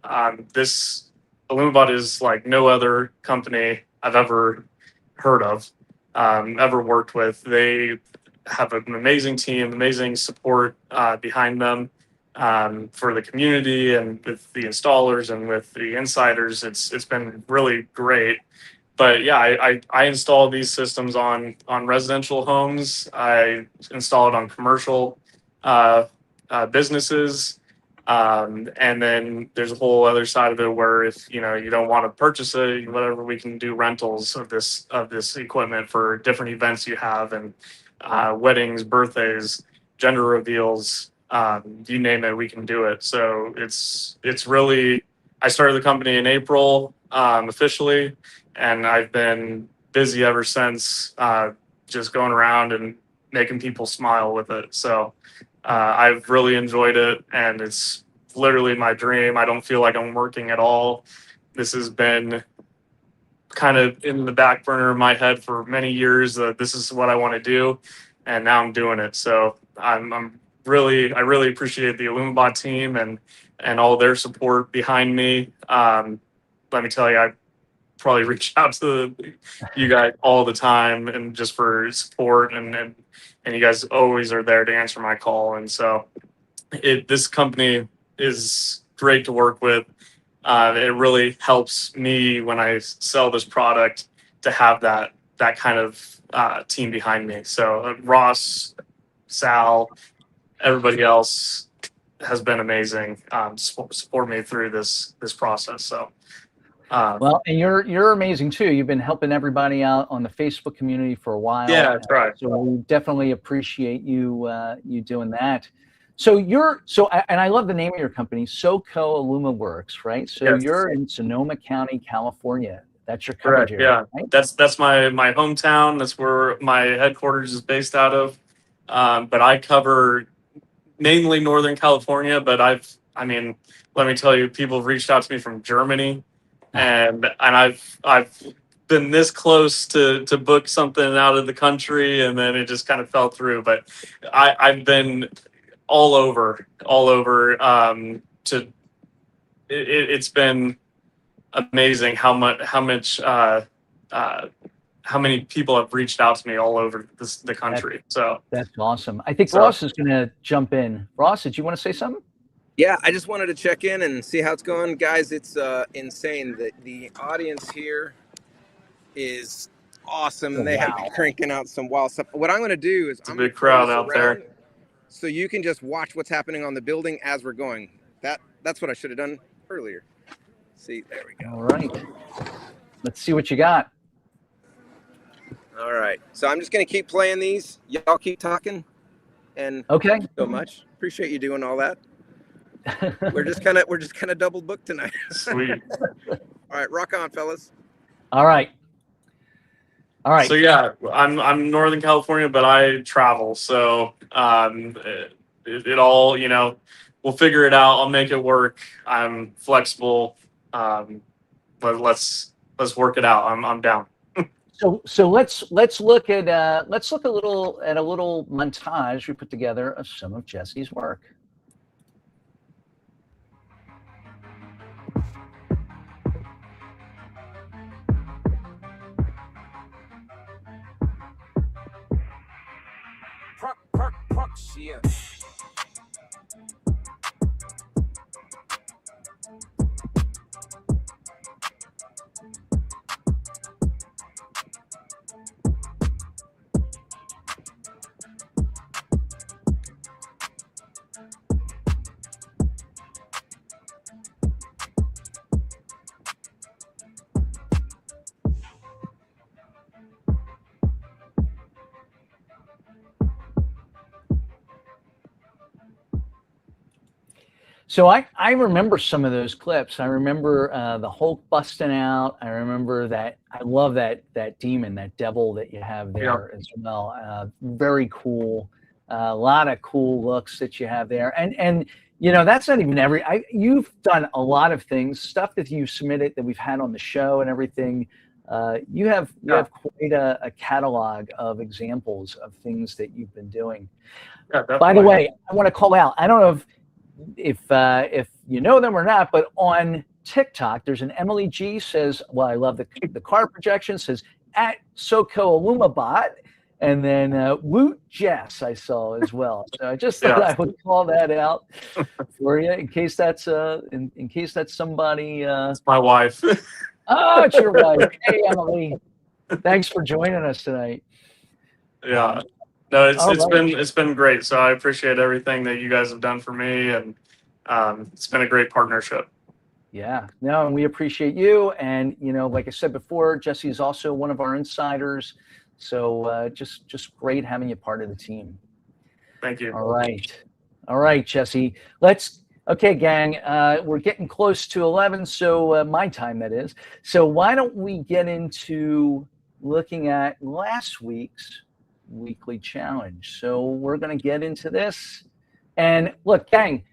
This illumiBot is like no other company I've ever heard of, ever worked with. They have an amazing team, amazing support behind them, for the community and with the installers and with the insiders. It's been really great. But yeah, I install these systems on residential homes. I install it on commercial businesses. And then there's a whole other side of it where if you don't want to purchase it, whatever, we can do rentals of this equipment for different events you have, and weddings, birthdays, gender reveals, you name it, we can do it. So it's really, I started the company in April officially, and I've been busy ever since, just going around and making people smile with it. So I've really enjoyed it, and it's literally my dream. I don't feel like I'm working at all. This has been kind of in the back burner of my head for many years that this is what I want to do, and now I'm doing it. So I really appreciate the illumiBeast team and all their support behind me. Let me tell you, I probably reach out to you guys all the time and just for support, and you guys always are there to answer my call. And so this company is great to work with. It really helps me when I sell this product to have that kind of team behind me. So Ross, Sal, everybody else has been amazing. Support me through this process. So. Well, and you're amazing too. You've been helping everybody out on the Facebook community for a while. Yeah, that's right. So we definitely appreciate you doing that. So and I love the name of your company, SoCo IllumiWorks, right? So Yes. You're in Sonoma County, California. That's your coverage Correct. area. Yeah, right? that's my hometown. That's where my headquarters is based out of. But I cover mainly Northern California. But let me tell you, people have reached out to me from Germany, and I've been this close to book something out of the country, and then it just kind of fell through. But I've been all over. It's been amazing how many people have reached out to me all over the country. That's awesome. I think So- Ross is going to jump in. Ross, did you want to say something? Yeah, I just wanted to check in and see how it's going. Guys, it's insane. The audience here is awesome. They have been cranking out some wild stuff. What I'm going to do is It's a I'm big gonna throw crowd this out there. around so you can just watch what's happening on the building as we're going. That's what I should have done earlier. See, there we go. All right. Let's see what you got. All right. So I'm just going to keep playing these. Y'all keep talking. And Okay. thank you so much. Appreciate you doing all that. We're just kind of double booked tonight. Sweet. All right, rock on, fellas. All right. So yeah, I'm Northern California, but I travel. So it all, we'll figure it out. I'll make it work. I'm flexible. But let's work it out. I'm down. So let's look at a little montage we put together of some of Jesse's work. Yeah. So I remember some of those clips. I remember the Hulk busting out. I remember that. I love that demon, that devil that you have there as well. Very cool. A lot of cool looks that you have there. And that's not even you've done a lot of things, stuff that you submitted that we've had on the show and everything. You have quite a catalog of examples of things that you've been doing. Yeah, by the way, I want to call out. I don't know if you know them or not, but on TikTok, there's an Emily G says, well, I love the car projection, says at SoCo IllumiBeast, and then Woot Jess I saw as well. So I just thought I would call that out for you in case that's in case that's somebody. It's my wife. Oh, it's your wife. Hey, Emily, thanks for joining us tonight. Yeah. No, it's been great. So I appreciate everything that you guys have done for me, and it's been a great partnership. Yeah, no, and we appreciate you. And like I said before, Jesse is also one of our insiders. So just great having you part of the team. Thank you. All right, Jesse. Okay, gang. We're getting close to 11, so my time that is. So why don't we get into looking at last week's weekly challenge? So we're going to get into this. And look, gang,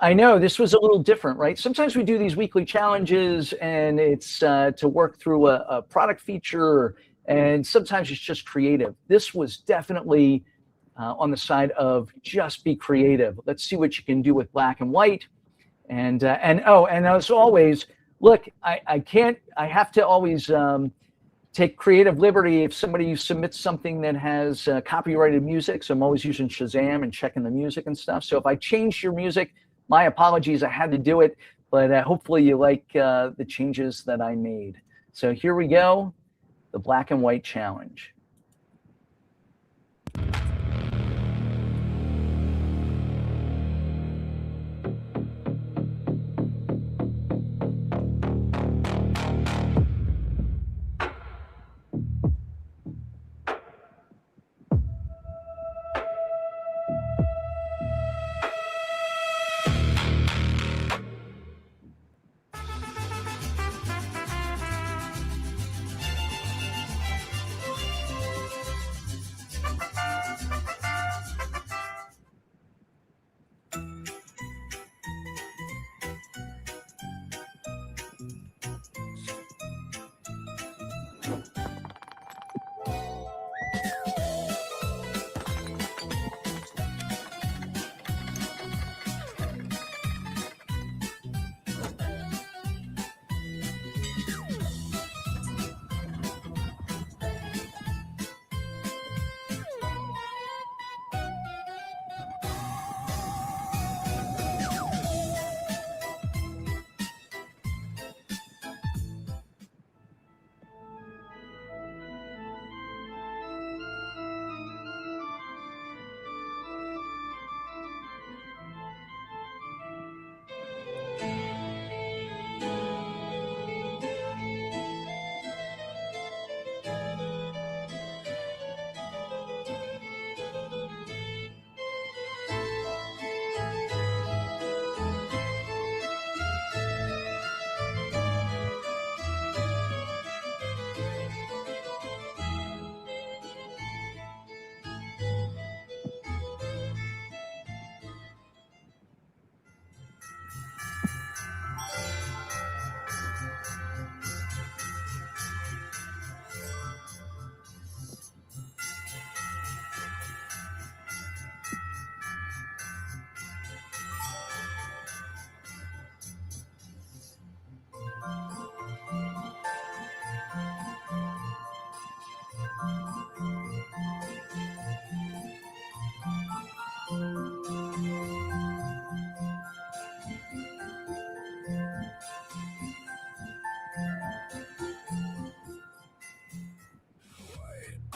I know this was a little different, right? Sometimes we do these weekly challenges and it's to work through a product feature, and sometimes it's just creative. This was definitely on the side of just be creative. Let's see what you can do with black and white. And as always, look, I have to always take creative liberty if somebody submits something that has copyrighted music. So I'm always using Shazam and checking the music and stuff. So if I change your music, my apologies, I had to do it, but hopefully you like the changes that I made. So here we go, the black and white challenge.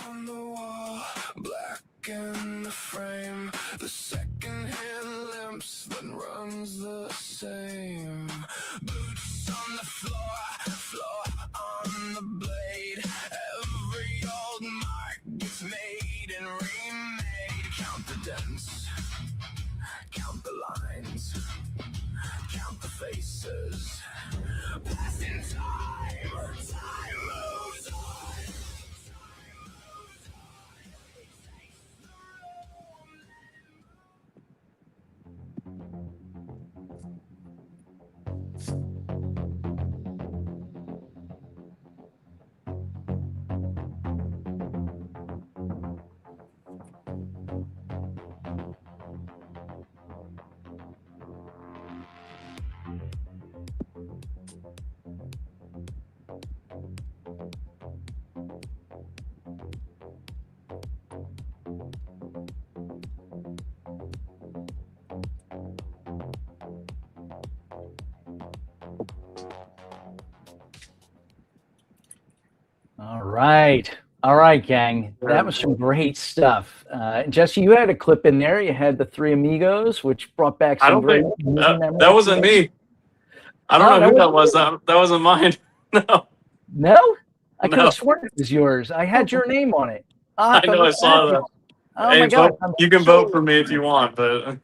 On the wall, black in the frame, the second-hand lamps that runs the same. Boots on the floor on the blade. Every old mark gets made and remade. Count the dents, count the lines, count the faces. Passing time moves on. All right, gang. That was some great stuff. Jesse, you had a clip in there. You had the Three Amigos, which brought back some great memories. That wasn't me. I don't know who that was. That wasn't mine. No. No? I could have sworn it was yours. I had your name on it. I know, I saw that. Oh hey, my God. You can vote for me if you want, but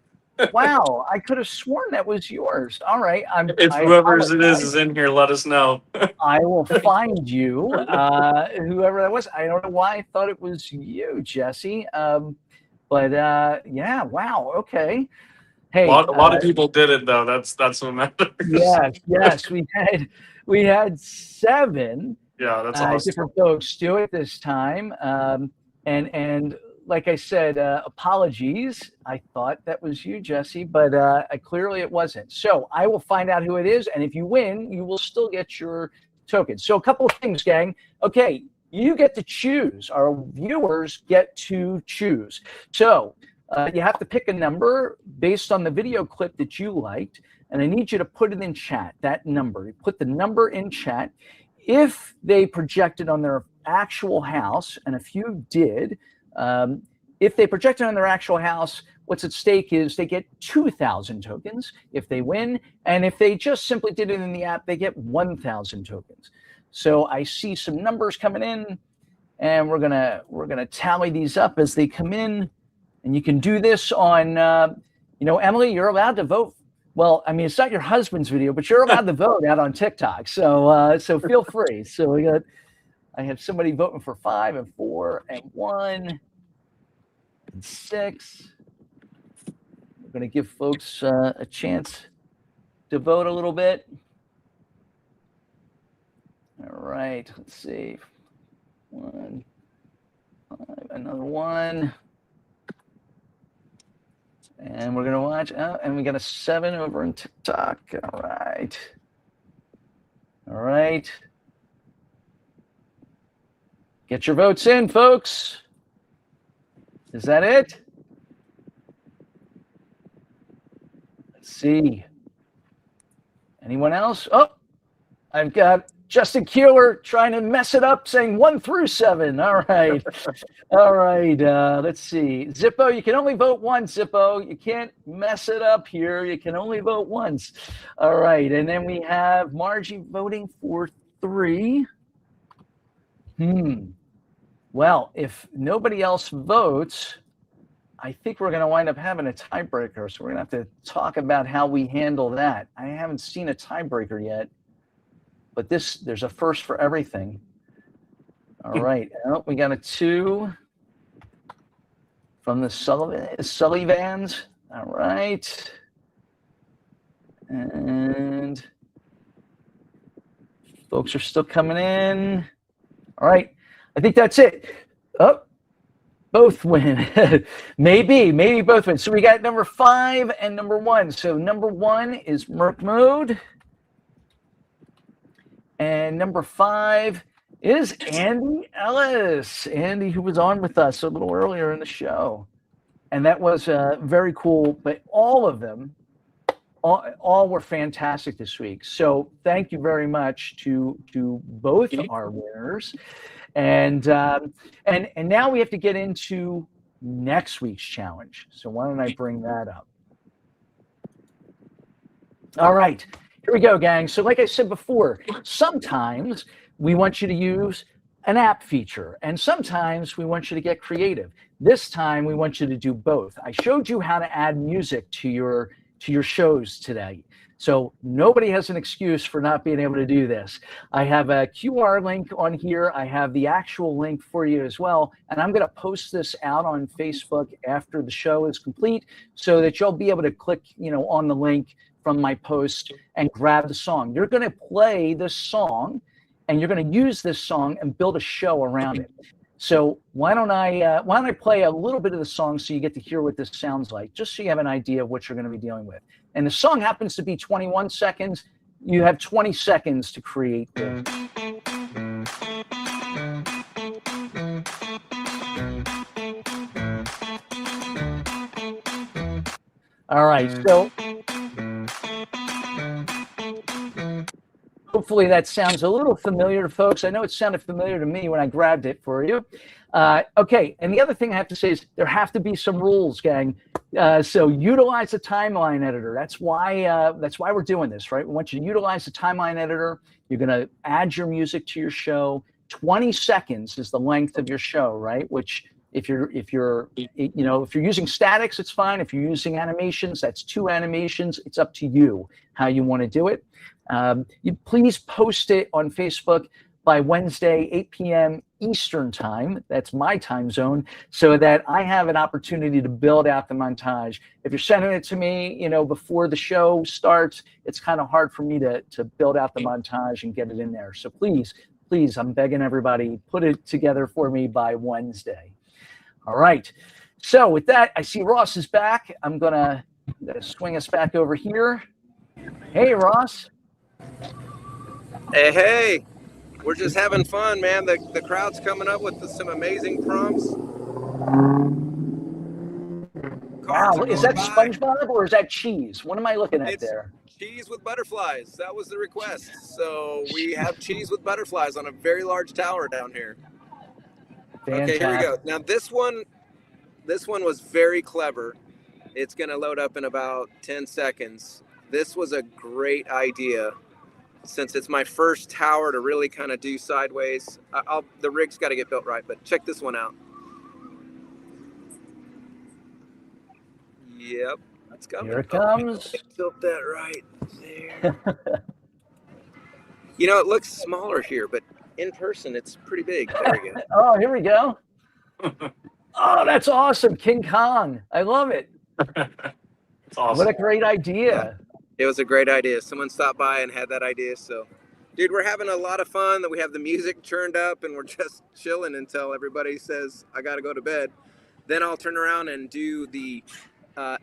wow, I could have sworn that was yours. All right. if whoever's it is in here, let us know. I will find you, whoever that was. I don't know why I thought it was you, Jesse. But yeah, wow. Okay. Hey, a lot of people did it though. That's what matters. yes, we had 7 Yeah, that's awesome. different folks do it this time. And like I said, apologies. I thought that was you, Jesse, but clearly it wasn't. So I will find out who it is, and if you win, you will still get your token. So a couple of things, gang. Okay, you get to choose. Our viewers get to choose. So you have to pick a number based on the video clip that you liked, and I need you to put it in chat, that number. You put the number in chat. If they projected on their actual house, and a few did, if they projected on their actual house, what's at stake is they get 2,000 tokens if they win, and if they just simply did it in the app, they get 1,000 tokens. So I see some numbers coming in, and we're gonna tally these up as they come in. And you can do this on, Emily, you're allowed to vote. Well, I mean, it's not your husband's video, but you're allowed to vote out on TikTok. So feel free. So I have somebody voting for 5 and 4 and 1 and 6. We're going to give folks a chance to vote a little bit. All right, let's see. 1, 5, another 1. And we're going to watch, and we got a 7 over in TikTok. All right. All right. Get your votes in, folks. Is that it? Let's see. Anyone else? Oh, I've got Justin Keeler trying to mess it up, saying 1 through 7. All right. All right. Let's see. Zippo, you can only vote once, Zippo. You can't mess it up here. You can only vote once. All right. And then we have Margie voting for 3. Well, if nobody else votes, I think we're going to wind up having a tiebreaker. So we're going to have to talk about how we handle that. I haven't seen a tiebreaker yet. But there's a first for everything. All right. Oh, we got a 2 from the Sullivans. All right. And folks are still coming in. All right. I think that's it. Oh, both win. maybe both win. So we got number 5 and number 1. So number 1 is Merc Mode. And number 5 is Andy Ellis. Andy, who was on with us a little earlier in the show. And that was very cool. But all of them, all were fantastic this week. So thank you very much to both our winners. And now we have to get into next week's challenge. So why don't I bring that up? All right. Here we go, gang. So like I said before, sometimes we want you to use an app feature, and sometimes we want you to get creative. This time, we want you to do both. I showed you how to add music to your shows today. So nobody has an excuse for not being able to do this. I have a QR link on here. I have the actual link for you as well. And I'm going to post this out on Facebook after the show is complete so that you'll be able to click, on the link from my post and grab the song. You're going to play this song and you're going to use this song and build a show around it. So why don't I play a little bit of the song so you get to hear what this sounds like, just so you have an idea of what you're going to be dealing with. And the song happens to be 21 seconds. You have 20 seconds to create this. All right, so hopefully that sounds a little familiar to folks. I know it sounded familiar to me when I grabbed it for you. Okay, and the other thing I have to say is there have to be some rules, gang. So utilize the timeline editor. That's why we're doing this, right? We want you to utilize the timeline editor. You're going to add your music to your show. 20 seconds is the length of your show, right? Which if you're using statics, it's fine. If you're using animations, that's 2 animations. It's up to you how you want to do it. You please post it on Facebook by Wednesday, 8 p.m. Eastern time. That's my time zone, so that I have an opportunity to build out the montage. If you're sending it to me, before the show starts, it's kind of hard for me to build out the montage and get it in there. So please, I'm begging everybody, put it together for me by Wednesday. All right. So with that, I see Ross is back. I'm going to swing us back over here. Hey, Ross. Hey. We're just having fun, man. The crowd's coming up with some amazing prompts. Wow. Is that SpongeBob or is that cheese? What am I looking at there? Cheese with butterflies. That was the request. So we have cheese with butterflies on a very large tower down here. Fantastic. Okay, here we go. Now this one was very clever. It's going to load up in about 10 seconds. This was a great idea. Since it's my first tower to really kind of do sideways, the rig's got to get built right, but check this one out. Yep, it's coming. Here it comes. Built that right there. It looks smaller here, but in person, it's pretty big. There we go. Oh, here we go. Oh, that's awesome. King Kong. I love it. It's awesome. What a great idea. It was a great idea. Someone stopped by and had that idea. So, dude, we're having a lot of fun. That we have the music turned up and we're just chilling until everybody says, I got to go to bed. Then I'll turn around and do the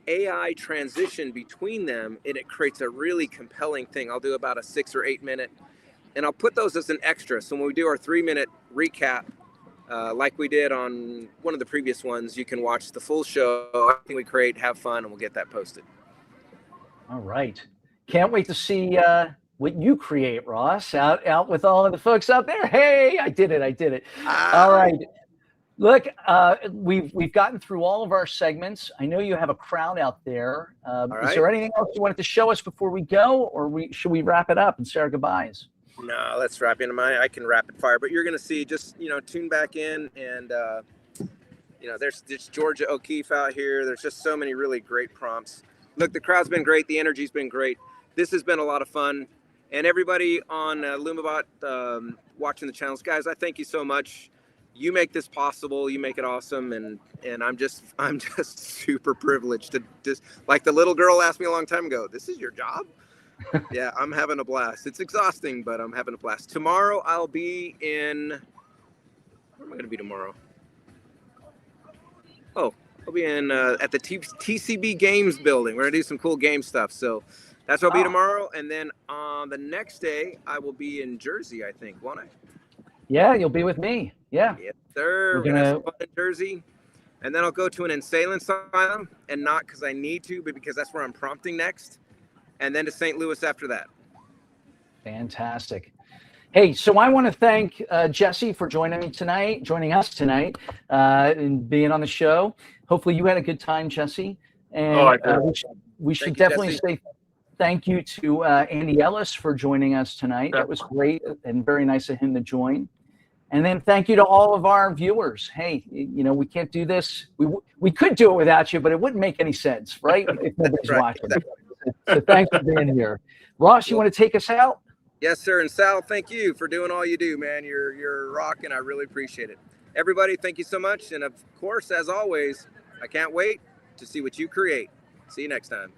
AI transition between them, and it creates a really compelling thing. I'll do about a 6 or 8 minute, and I'll put those as an extra. So when we do our 3-minute recap, like we did on one of the previous ones, you can watch the full show. Everything we create, have fun, and we'll get that posted. All right. Can't wait to see what you create, Ross, out with all of the folks out there. Hey, I did it. All right. Look, we've gotten through all of our segments. I know you have a crowd out there. Is there anything else you wanted to show us before we go, or should we wrap it up and say our goodbyes? No, let's wrap into I can rapid fire, but you're going to see, just, tune back in, and, there's Georgia O'Keeffe out here. There's just so many really great prompts. Look, the crowd's been great. The energy's been great. This has been a lot of fun. And everybody on illumiBot watching the channels, guys, I thank you so much. You make this possible. You make it awesome. And I'm just super privileged to just, like the little girl asked me a long time ago, this is your job? Yeah, I'm having a blast. It's exhausting, but I'm having a blast. Tomorrow I'll be in, where am I going to be tomorrow? Oh, I'll be in at the TCB Games building. We're going to do some cool game stuff. So that's where I'll be tomorrow. And then on the next day, I will be in Jersey, I think, won't I? Yeah, you'll be with me. Yeah. Yes, sir. We're going to have some fun in Jersey. And then I'll go to an insane asylum, and not because I need to, but because that's where I'm prompting next. And then to St. Louis after that. Fantastic. Hey, so I want to thank Jesse for joining us tonight, and being on the show. Hopefully you had a good time, Jesse. And we should definitely say thank you to Andy Ellis for joining us tonight. That was great and very nice of him to join. And then thank you to all of our viewers. Hey, we can't do this. We could do it without you, but it wouldn't make any sense, right? If nobody's watching. So thanks for being here. Ross, you want to take us out? Yes, sir. And Sal, thank you for doing all you do, man. You're rocking. I really appreciate it. Everybody, thank you so much. And of course, as always, I can't wait to see what you create. See you next time.